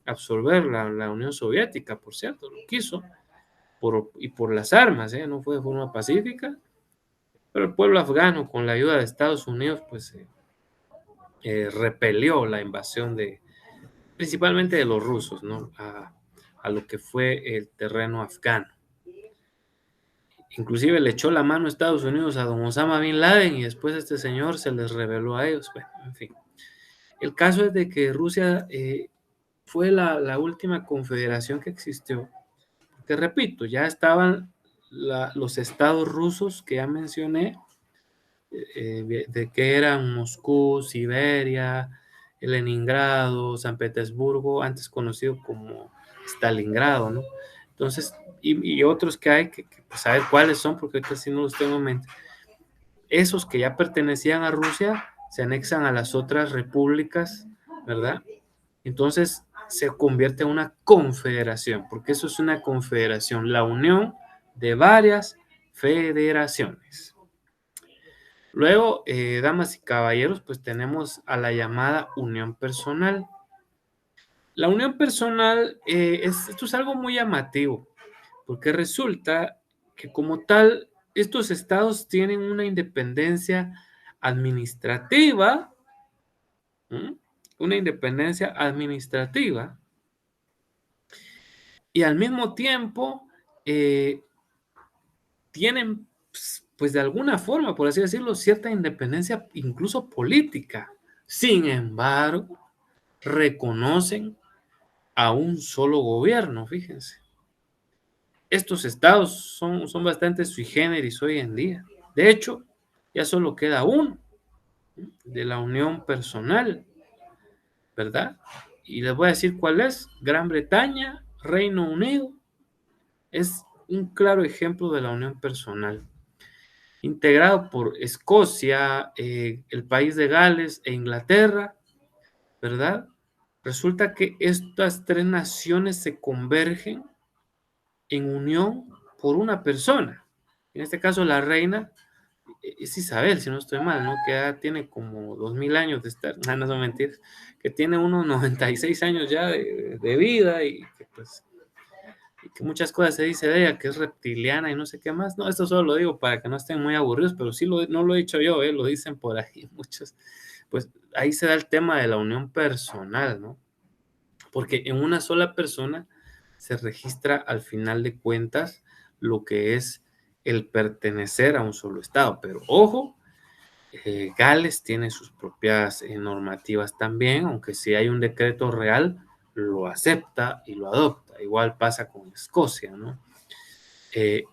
absorber la Unión Soviética, por cierto, lo quiso, y por las armas, no fue de forma pacífica, pero el pueblo afgano, con la ayuda de Estados Unidos, pues repelió la invasión principalmente de los rusos, ¿no? A lo que fue el terreno afgano. Inclusive le echó la mano a Estados Unidos a don Osama Bin Laden y después este señor se les reveló a ellos. Bueno, en fin. El caso es de que Rusia fue la última confederación que existió. Porque repito, ya estaban los estados rusos que ya mencioné, de que eran Moscú, Siberia, Leningrado, San Petersburgo, antes conocido como Stalingrado, ¿no? Entonces, y otros que hay que saber cuáles son, porque ahorita sí no los tengo en mente. Esos que ya pertenecían a Rusia se anexan a las otras repúblicas, ¿verdad? Entonces se convierte en una confederación, porque eso es una confederación, la unión de varias federaciones. Luego, damas y caballeros, pues tenemos a la llamada unión personal. La unión personal, esto es algo muy llamativo, porque resulta que como tal, estos estados tienen una independencia administrativa, y al mismo tiempo tienen, pues de alguna forma, por así decirlo, cierta independencia incluso política. Sin embargo, reconocen a un solo gobierno, fíjense. Estos estados son bastante sui generis hoy en día. De hecho, ya solo queda uno de la unión personal, ¿verdad? Y les voy a decir cuál es. Gran Bretaña, Reino Unido, es un claro ejemplo de la unión personal. Integrado por Escocia, el país de Gales e Inglaterra, ¿verdad? Resulta que estas tres naciones se convergen en unión por una persona. En este caso, la reina es Isabel, si no estoy mal, ¿no? Que ya tiene como 2000 años de estar, no son mentiras, que tiene unos 96 años ya de vida y que pues y que muchas cosas se dice de ella, que es reptiliana y no sé qué más. No, esto solo lo digo para que no estén muy aburridos, pero sí no lo he dicho yo, lo dicen por ahí muchos. Pues ahí se da el tema de la unión personal, ¿no? Porque en una sola persona se registra al final de cuentas lo que es el pertenecer a un solo estado. Pero ojo, Gales tiene sus propias normativas también, aunque si hay un decreto real, lo acepta y lo adopta. Igual pasa con Escocia, ¿no?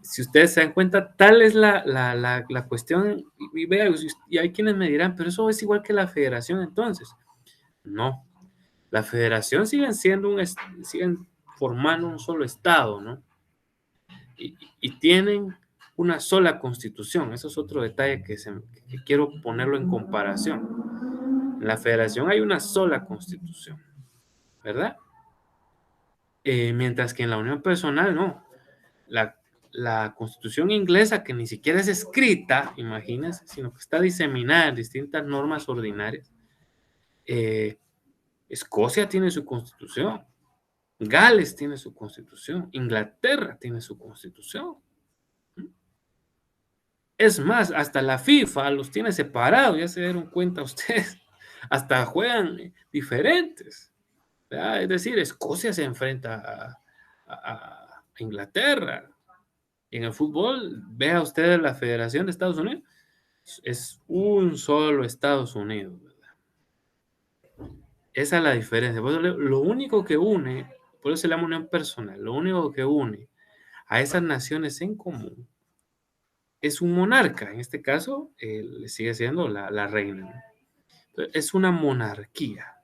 Si ustedes se dan cuenta, tal es la cuestión, y vea, y hay quienes me dirán, pero eso es igual que la federación entonces. No, la federación siguen formando un solo estado, ¿no? Y tienen una sola constitución. Eso es otro detalle que quiero ponerlo en comparación. En la federación hay una sola constitución, ¿verdad? Mientras que en la unión personal no. La, la constitución inglesa, que ni siquiera es escrita, imagínense, sino que está diseminada en distintas normas ordinarias. Escocia tiene su constitución, Gales tiene su constitución, Inglaterra tiene su constitución. Es más, hasta la FIFA los tiene separados, ya se dieron cuenta ustedes. Hasta juegan diferentes, ¿verdad? Es decir, Escocia se enfrenta a Inglaterra. En el fútbol, vea usted la Federación de Estados Unidos, es un solo Estados Unidos, ¿verdad? Esa es la diferencia. Lo único que une, por eso se llama unión personal, lo único que une a esas naciones en común es un monarca. En este caso, le sigue siendo la reina, ¿no? Es una monarquía.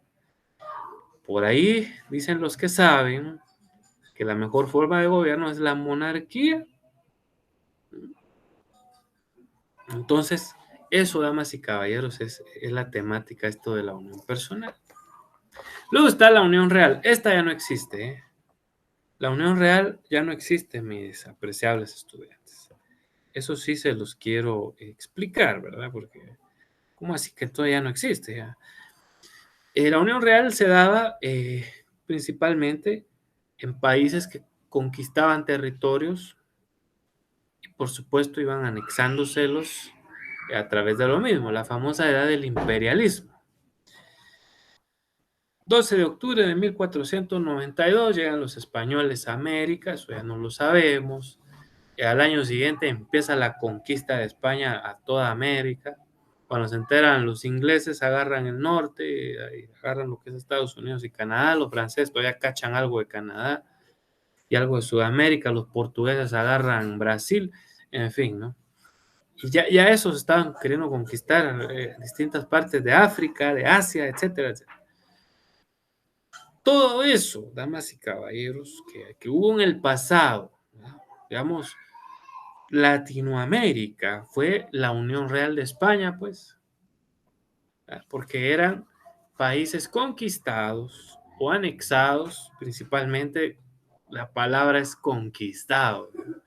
Por ahí dicen los que saben que la mejor forma de gobierno es la monarquía. Entonces, eso, damas y caballeros, es la temática esto de la unión personal. Luego está la unión real. Esta ya no existe, ¿eh? La unión real ya no existe, mis apreciables estudiantes. Eso sí se los quiero explicar, ¿verdad? Porque, ¿cómo así que todavía no existe? Ya? La unión real se daba principalmente en países que conquistaban territorios y, por supuesto, iban anexándoselos a través de lo mismo, la famosa edad del imperialismo. 12 de octubre de 1492 llegan los españoles a América, eso ya no lo sabemos. Al año siguiente empieza la conquista de España a toda América. Cuando se enteran los ingleses agarran el norte, agarran lo que es Estados Unidos y Canadá, los franceses todavía cachan algo de Canadá y algo de Sudamérica, los portugueses agarran Brasil, en fin, ¿no? Y ya esos estaban queriendo conquistar distintas partes de África, de Asia, etcétera, etcétera. Todo eso, damas y caballeros, que hubo en el pasado, ¿no? Digamos, Latinoamérica fue la Unión Real de España, pues, porque eran países conquistados o anexados, principalmente la palabra es conquistado, ¿no?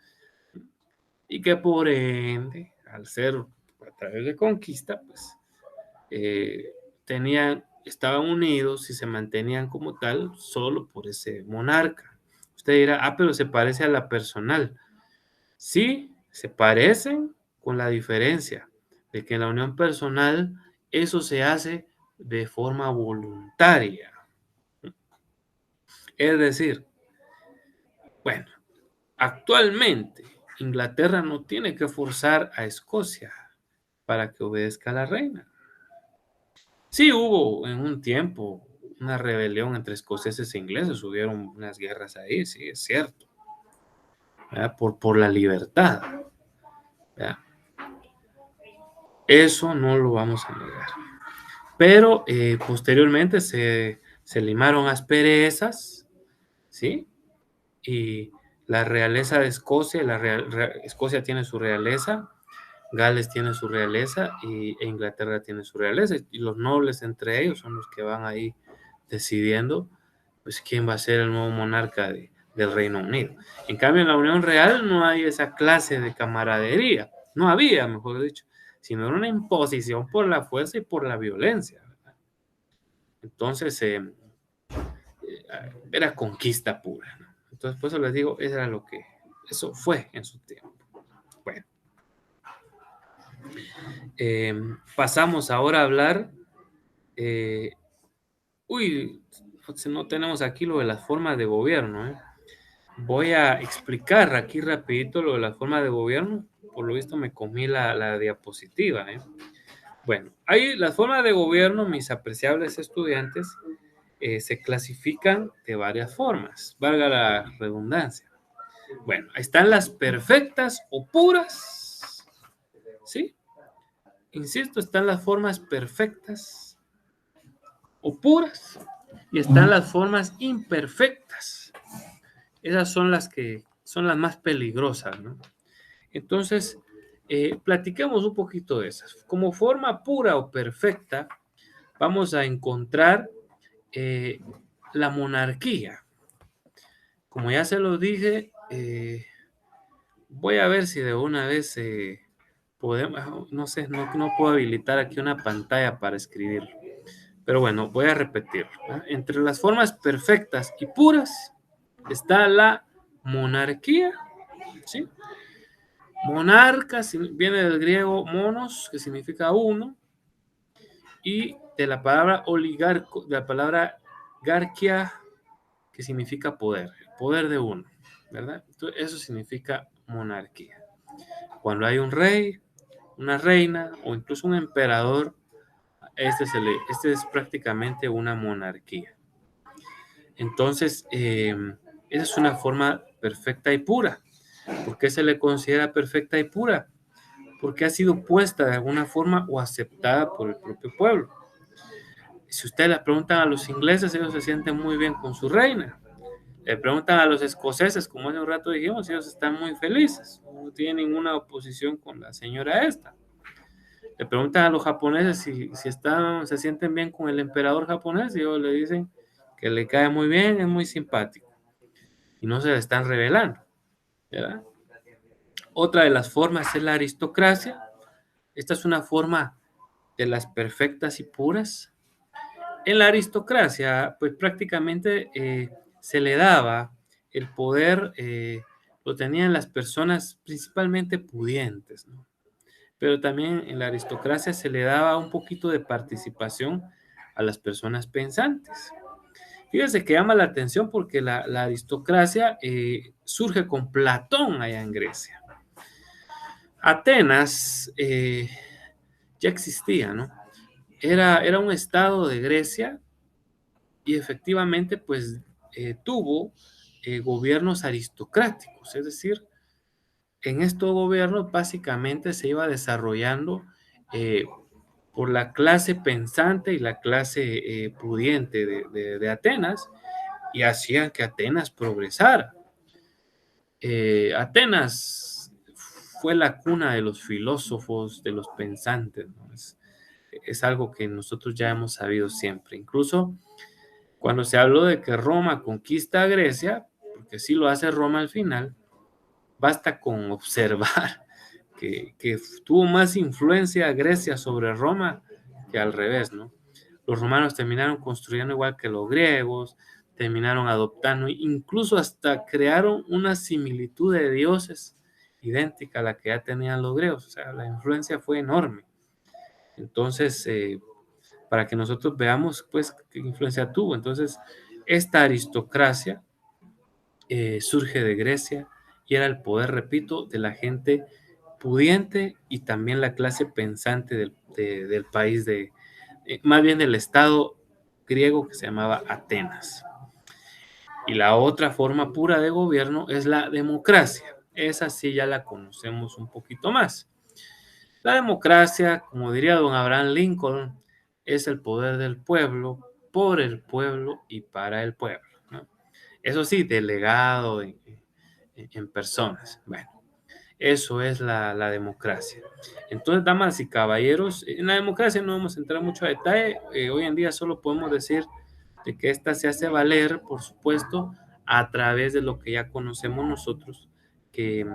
Y que por ende, al ser a través de conquista, pues, eh, estaban unidos y se mantenían como tal solo por ese monarca. Usted dirá, pero se parece a la personal. Sí, se parecen con la diferencia de que en la unión personal eso se hace de forma voluntaria. Es decir, bueno, actualmente Inglaterra no tiene que forzar a Escocia para que obedezca a la reina. Sí hubo en un tiempo una rebelión entre escoceses e ingleses, hubieron unas guerras ahí, sí, es cierto, ¿verdad? Por la libertad, ¿verdad? Eso no lo vamos a negar. Pero posteriormente se limaron asperezas, ¿sí? Y la realeza de Escocia, Escocia tiene su realeza, Gales tiene su realeza e Inglaterra tiene su realeza, y los nobles entre ellos son los que van ahí decidiendo pues quién va a ser el nuevo monarca del Reino Unido. En cambio, en la Unión Real no hay esa clase de camaradería, no había, mejor dicho, sino era una imposición por la fuerza y por la violencia, ¿verdad? Entonces, era conquista pura, ¿no? Entonces, por eso les digo, eso fue en su tiempo. Bueno, pasamos ahora a hablar. Si no tenemos aquí lo de las formas de gobierno, ¿eh? Voy a explicar aquí rapidito lo de las formas de gobierno. Por lo visto me comí la diapositiva, ¿eh? Bueno, ahí las formas de gobierno, mis apreciables estudiantes, se clasifican de varias formas, valga la redundancia. Bueno, ahí están las perfectas o puras, ¿sí? Insisto, están las formas perfectas o puras y están las formas imperfectas. Esas son las que son las más peligrosas, ¿no? Entonces, platiquemos un poquito de esas. Como forma pura o perfecta, vamos a encontrar la monarquía. Como ya se lo dije, voy a ver si de una vez podemos, no sé, no puedo habilitar aquí una pantalla para escribir. Pero bueno, voy a repetir, ¿no? Entre las formas perfectas y puras está la monarquía, ¿sí? Monarca viene del griego monos, que significa uno, y de la palabra oligarco, de la palabra garquia, que significa poder, el poder de uno, ¿verdad? Entonces, eso significa monarquía. Cuando hay un rey, una reina o incluso un emperador, este es prácticamente una monarquía. Entonces, esa es una forma perfecta y pura. ¿Por qué se le considera perfecta y pura? Porque ha sido puesta de alguna forma o aceptada por el propio pueblo. Si ustedes le preguntan a los ingleses, ellos se sienten muy bien con su reina. Le preguntan a los escoceses, como hace un rato dijimos, ellos están muy felices, no tienen ninguna oposición con la señora esta. Le preguntan a los japoneses si se sienten bien con el emperador japonés, y ellos le dicen que le cae muy bien, es muy simpático, y no se le están revelando, ¿verdad? Otra de las formas es la aristocracia. Esta es una forma de las perfectas y puras. En la aristocracia, pues prácticamente se le daba el poder, lo tenían las personas principalmente pudientes, ¿no? Pero también en la aristocracia se le daba un poquito de participación a las personas pensantes. Fíjense que llama la atención porque la aristocracia surge con Platón allá en Grecia. Atenas ya existía, ¿no? Era un estado de Grecia y efectivamente pues tuvo gobiernos aristocráticos, es decir, en estos gobiernos básicamente se iba desarrollando eh, por la clase pensante y la clase pudiente de Atenas, y hacían que Atenas progresara. Atenas fue la cuna de los filósofos, de los pensantes, ¿no? Es algo que nosotros ya hemos sabido siempre. Incluso cuando se habló de que Roma conquista a Grecia, porque sí lo hace Roma al final, basta con observar que tuvo más influencia Grecia sobre Roma que al revés, ¿no? Los romanos terminaron construyendo igual que los griegos, terminaron adoptando, incluso hasta crearon una similitud de dioses idéntica a la que ya tenían los griegos. O sea, la influencia fue enorme. Entonces, para que nosotros veamos, pues, qué influencia tuvo. Entonces, esta aristocracia surge de Grecia y era el poder, repito, de la gente pudiente y también la clase pensante del país, más bien del estado griego que se llamaba Atenas. Y la otra forma pura de gobierno es la democracia. Esa sí ya la conocemos un poquito más. La democracia, como diría don Abraham Lincoln, es el poder del pueblo, por el pueblo y para el pueblo, ¿no? Eso sí, delegado en personas. Bueno, eso es la democracia. Entonces, damas y caballeros, en la democracia no vamos a entrar mucho a detalle. Hoy en día solo podemos decir de que esta se hace valer, por supuesto, a través de lo que ya conocemos nosotros, que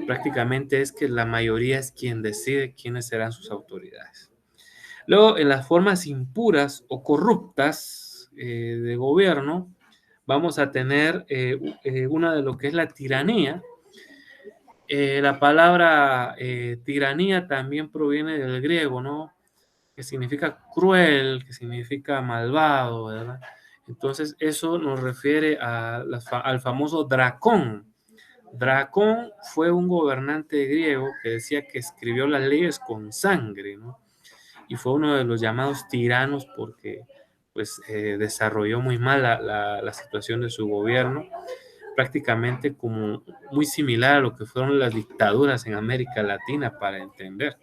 prácticamente es que la mayoría es quien decide quiénes serán sus autoridades. Luego, en las formas impuras o corruptas de gobierno, vamos a tener una de lo que es la tiranía. La palabra tiranía también proviene del griego, ¿no? Que significa cruel, que significa malvado, ¿verdad? Entonces, eso nos refiere al famoso Dracón. Dracón fue un gobernante griego que decía que escribió las leyes con sangre, ¿no? Y fue uno de los llamados tiranos porque pues, desarrolló muy mal la situación de su gobierno, prácticamente como muy similar a lo que fueron las dictaduras en América Latina, para entender.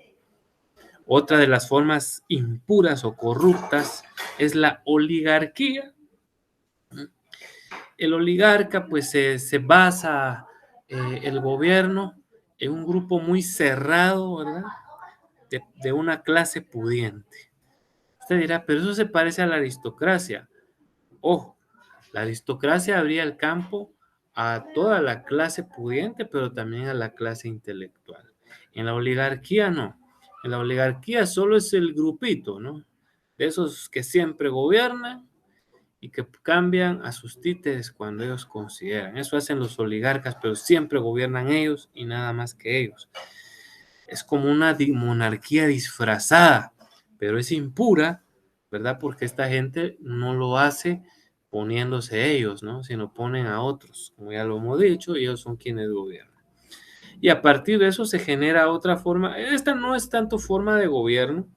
Otra de las formas impuras o corruptas es la oligarquía. El oligarca, pues se basa el gobierno en un grupo muy cerrado, ¿verdad? De una clase pudiente. Usted dirá, pero eso se parece a la aristocracia. Ojo, la aristocracia abría el campo a toda la clase pudiente, pero también a la clase intelectual. En la oligarquía no. En la oligarquía solo es el grupito, ¿no? De esos que siempre gobiernan y que cambian a sus títeres cuando ellos consideran. Eso hacen los oligarcas, pero siempre gobiernan ellos y nada más que ellos. Es como una monarquía disfrazada, pero es impura, ¿verdad? Porque esta gente no lo hace poniéndose ellos, ¿no? Sino ponen a otros, como ya lo hemos dicho, y ellos son quienes gobiernan. Y a partir de eso se genera otra forma. Esta no es tanto forma de gobierno.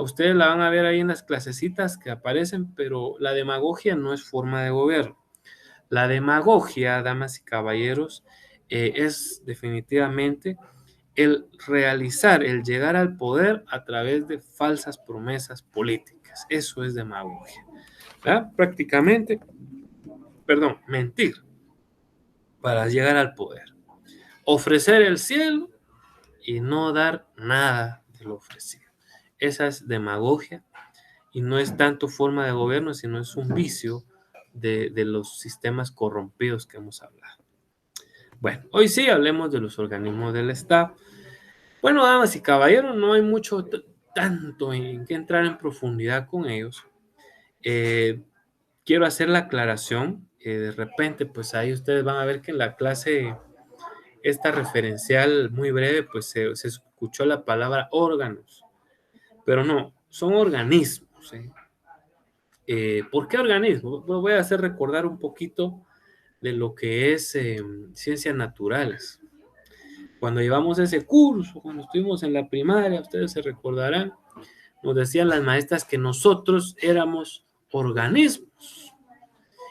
Ustedes la van a ver ahí en las clasecitas que aparecen, pero la demagogia no es forma de gobierno. La demagogia, damas y caballeros, es definitivamente el realizar, el llegar al poder a través de falsas promesas políticas. Eso es demagogia, ¿verdad? Prácticamente, perdón, mentir para llegar al poder. Ofrecer el cielo y no dar nada de lo ofrecido. Esa es demagogia y no es tanto forma de gobierno, sino es un vicio de los sistemas corrompidos que hemos hablado. Bueno, hoy sí hablemos de los organismos del Estado. Bueno, damas y caballeros, no hay mucho tanto en que entrar en profundidad con ellos. Quiero hacer la aclaración. De repente, pues ahí ustedes van a ver que en la clase, esta referencial muy breve, pues se escuchó la palabra órganos, pero no, son organismos. ¿Por qué organismos? Voy a hacer recordar un poquito de lo que es ciencias naturales. Cuando llevamos ese curso, cuando estuvimos en la primaria, ustedes se recordarán, nos decían las maestras que nosotros éramos organismos.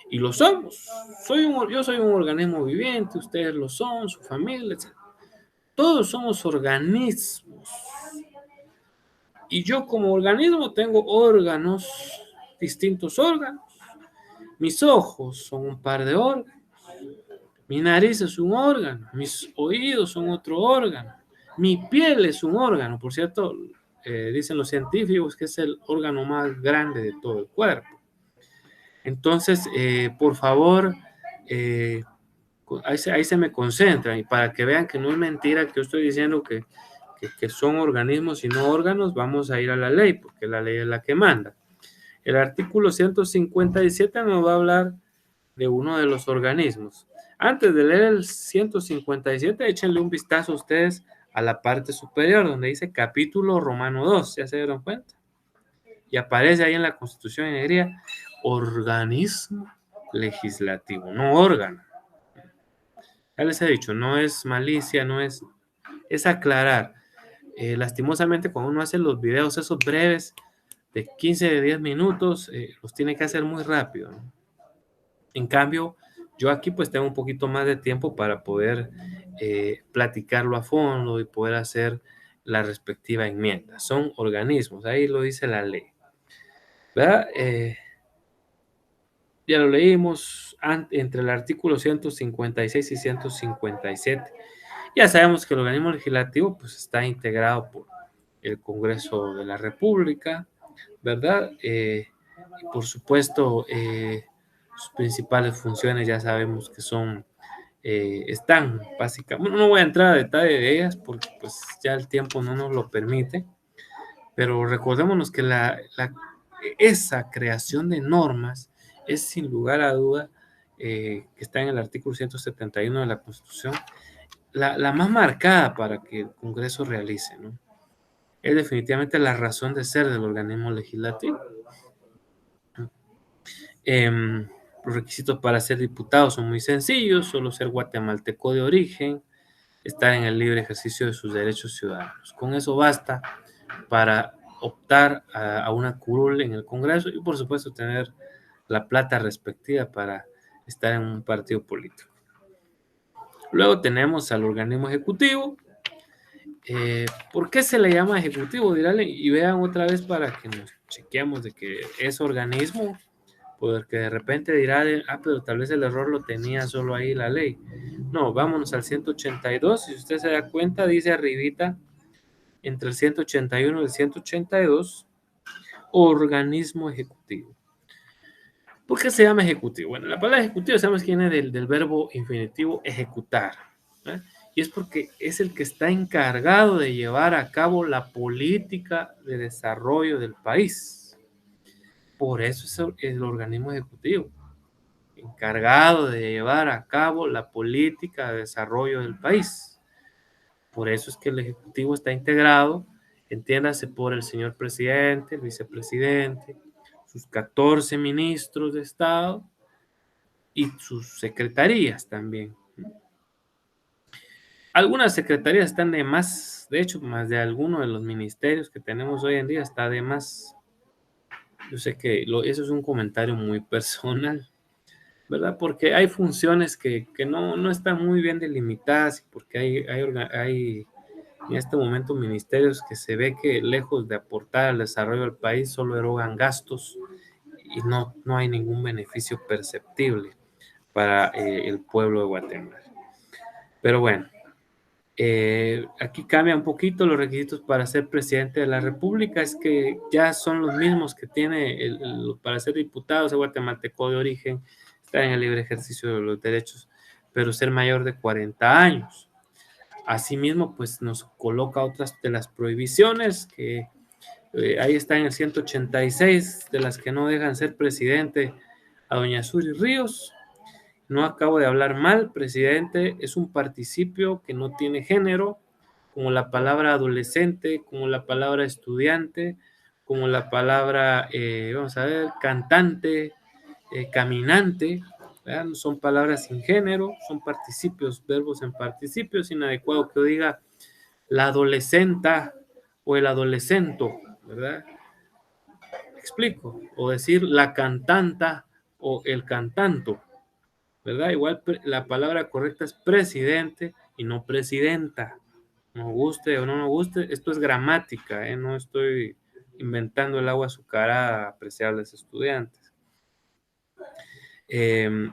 Y lo somos. Yo soy un organismo viviente, ustedes lo son, su familia, etc. Todos somos organismos. Y yo como organismo tengo órganos, distintos órganos. Mis ojos son un par de órganos. Mi nariz es un órgano. Mis oídos son otro órgano. Mi piel es un órgano. Por cierto, dicen los científicos que es el órgano más grande de todo el cuerpo. Entonces, por favor, ahí se me concentran y para que vean que no es mentira que yo estoy diciendo que son organismos y no órganos, vamos a ir a la ley, porque la ley es la que manda. El artículo 157 nos va a hablar de uno de los organismos. Antes de leer el 157, échenle un vistazo a ustedes a la parte superior, donde dice capítulo romano 2, ¿ya se dieron cuenta? Y aparece ahí en la Constitución en negrilla, organismo legislativo, no órgano. Ya les he dicho, no es malicia, es aclarar. Lastimosamente, cuando uno hace los videos esos breves de 15 de 10 minutos, los tiene que hacer muy rápido, ¿no? En cambio, yo aquí pues tengo un poquito más de tiempo para poder platicarlo a fondo y poder hacer la respectiva enmienda. Son organismos, ahí lo dice la ley, ¿verdad? Ya lo leímos entre el artículo 156 y 157. Ya sabemos que el organismo legislativo pues está integrado por el Congreso de la República, ¿verdad? Y por supuesto, sus principales funciones ya sabemos que son, están básicamente, no voy a entrar a detalle de ellas porque pues ya el tiempo no nos lo permite, pero recordémonos que esa creación de normas es sin lugar a duda, que está en el artículo 171 de la Constitución, la más marcada para que el Congreso realice, ¿no? Es definitivamente la razón de ser del organismo legislativo. Los requisitos para ser diputado son muy sencillos: solo ser guatemalteco de origen, estar en el libre ejercicio de sus derechos ciudadanos. Con eso basta para optar a una curul en el Congreso y, por supuesto, tener la plata respectiva para estar en un partido político. Luego tenemos al organismo ejecutivo. ¿Por qué se le llama ejecutivo? Dirán, y vean otra vez para que nos chequeemos de que es organismo, porque de repente dirá, pero tal vez el error lo tenía solo ahí la ley. No, vámonos al 182, si usted se da cuenta, dice arribita, entre el 181 y el 182, organismo ejecutivo. ¿Por qué se llama ejecutivo? Bueno, la palabra ejecutivo sabemos que viene del verbo infinitivo ejecutar, ¿eh? Y es porque es el que está encargado de llevar a cabo la política de desarrollo del país. Por eso es el organismo ejecutivo, encargado de llevar a cabo la política de desarrollo del país. Por eso es que el Ejecutivo está integrado, entiéndase, por el señor presidente, el vicepresidente, sus 14 ministros de Estado y sus secretarías también. Algunas secretarías están de más, de hecho, más de alguno de los ministerios que tenemos hoy en día está de más. Yo sé que eso es un comentario muy personal, ¿verdad? Porque hay funciones que no están muy bien delimitadas, porque hay en este momento ministerios que se ve que lejos de aportar al desarrollo del país solo erogan gastos y no hay ningún beneficio perceptible para el pueblo de Guatemala. Pero bueno, aquí cambia un poquito los requisitos para ser presidente de la República, es que ya son los mismos que tiene para ser diputado, ser guatemalteco de origen, estar en el libre ejercicio de los derechos, pero ser mayor de 40 años. Asimismo, pues nos coloca otras de las prohibiciones que ahí está en el 186, de las que no dejan ser presidente a doña Suri Ríos. No acabo de hablar mal, presidente es un participio que no tiene género, como la palabra adolescente, como la palabra estudiante, como la palabra, vamos a ver, cantante, caminante, ¿verdad? Son palabras sin género, son participios, verbos en participios, inadecuado que diga la adolescenta o el adolescento, ¿verdad? ¿Me explico? O decir la cantanta o el cantanto, ¿verdad? Igual la palabra correcta es presidente y no presidenta. Nos guste o no nos guste, esto es gramática, ¿eh? No estoy inventando el agua azucarada, apreciables estudiantes. El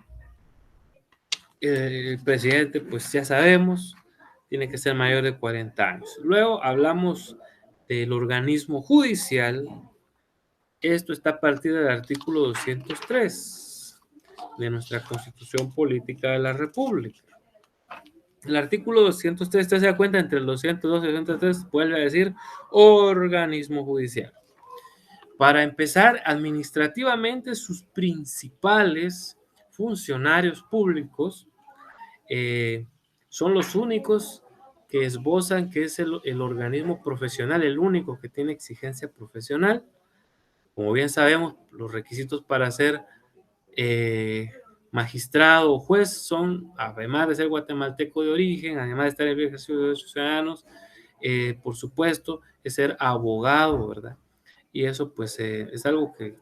presidente, pues ya sabemos, tiene que ser mayor de 40 años. Luego hablamos del organismo judicial. Esto está a partir del artículo 203 de nuestra Constitución Política de la República. El artículo 203, usted se da cuenta, entre el 202 y el 203 vuelve a decir organismo judicial. Para empezar, administrativamente sus principales funcionarios públicos son los únicos que esbozan que es el organismo profesional, el único que tiene exigencia profesional. Como bien sabemos, los requisitos para ser magistrado o juez son, además de ser guatemalteco de origen, además de estar en el ejercicio de derechos ciudadanos, por supuesto, es ser abogado, ¿verdad? y eso pues es algo que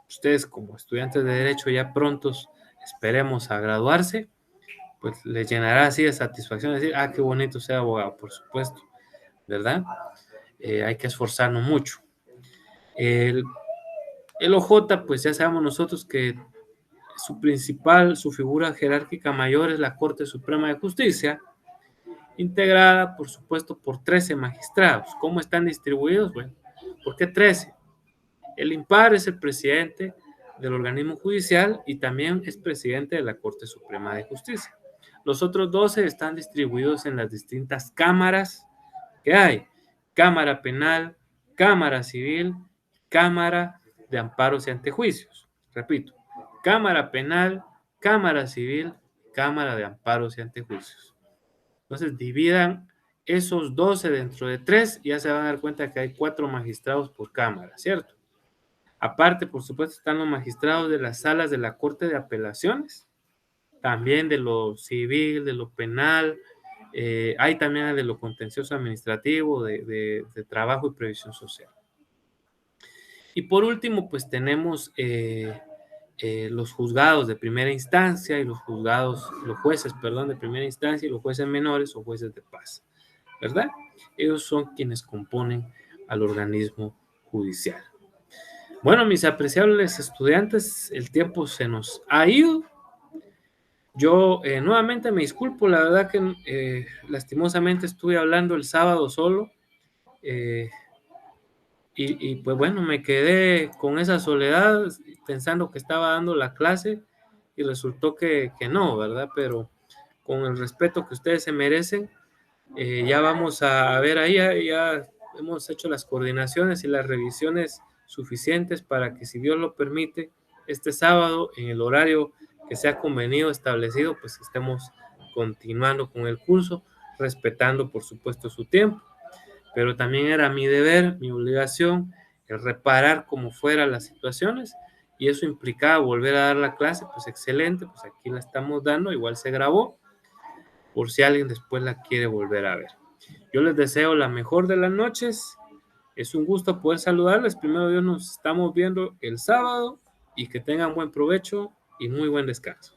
ustedes como estudiantes de Derecho ya prontos esperemos a graduarse, pues les llenará así de satisfacción decir, ah, qué bonito ser abogado, por supuesto, ¿verdad? Hay que esforzarnos mucho. El, el OJ, pues ya sabemos nosotros que su figura jerárquica mayor es la Corte Suprema de Justicia, integrada, por supuesto, por 13 magistrados. ¿Cómo están distribuidos? Bueno, ¿por qué 13? El impar es el presidente del organismo judicial y también es presidente de la Corte Suprema de Justicia. Los otros 12 están distribuidos en las distintas cámaras que hay. Cámara Penal, Cámara Civil, Cámara de Amparos y Antejuicios. Repito, Cámara Penal, Cámara Civil, Cámara de Amparos y Antejuicios. Entonces dividan esos 12 dentro de 3 y ya se van a dar cuenta que hay 4 magistrados por cámara, ¿cierto? Aparte, por supuesto, están los magistrados de las salas de la Corte de Apelaciones, también de lo civil, de lo penal, hay también de lo contencioso administrativo, de trabajo y previsión social. Y por último, pues tenemos los juzgados de primera instancia y los jueces, perdón, de primera instancia y los jueces menores o jueces de paz, ¿verdad? Ellos son quienes componen al organismo judicial. Bueno, mis apreciables estudiantes, el tiempo se nos ha ido. Yo nuevamente me disculpo, la verdad que lastimosamente estuve hablando el sábado solo eh, y pues bueno, me quedé con esa soledad pensando que estaba dando la clase y resultó que no, ¿verdad? Pero con el respeto que ustedes se merecen, ya vamos a ver ahí, ya hemos hecho las coordinaciones y las revisiones suficientes para que, si Dios lo permite, este sábado, en el horario que se ha convenido, establecido, pues estemos continuando con el curso, respetando, por supuesto, su tiempo. Pero también era mi deber, mi obligación, el reparar como fuera las situaciones, y eso implicaba volver a dar la clase. Pues excelente, pues aquí la estamos dando, igual se grabó, por si alguien después la quiere volver a ver. Yo les deseo la mejor de las noches. Es un gusto poder saludarles. Primero Dios, nos estamos viendo el sábado y que tengan buen provecho y muy buen descanso.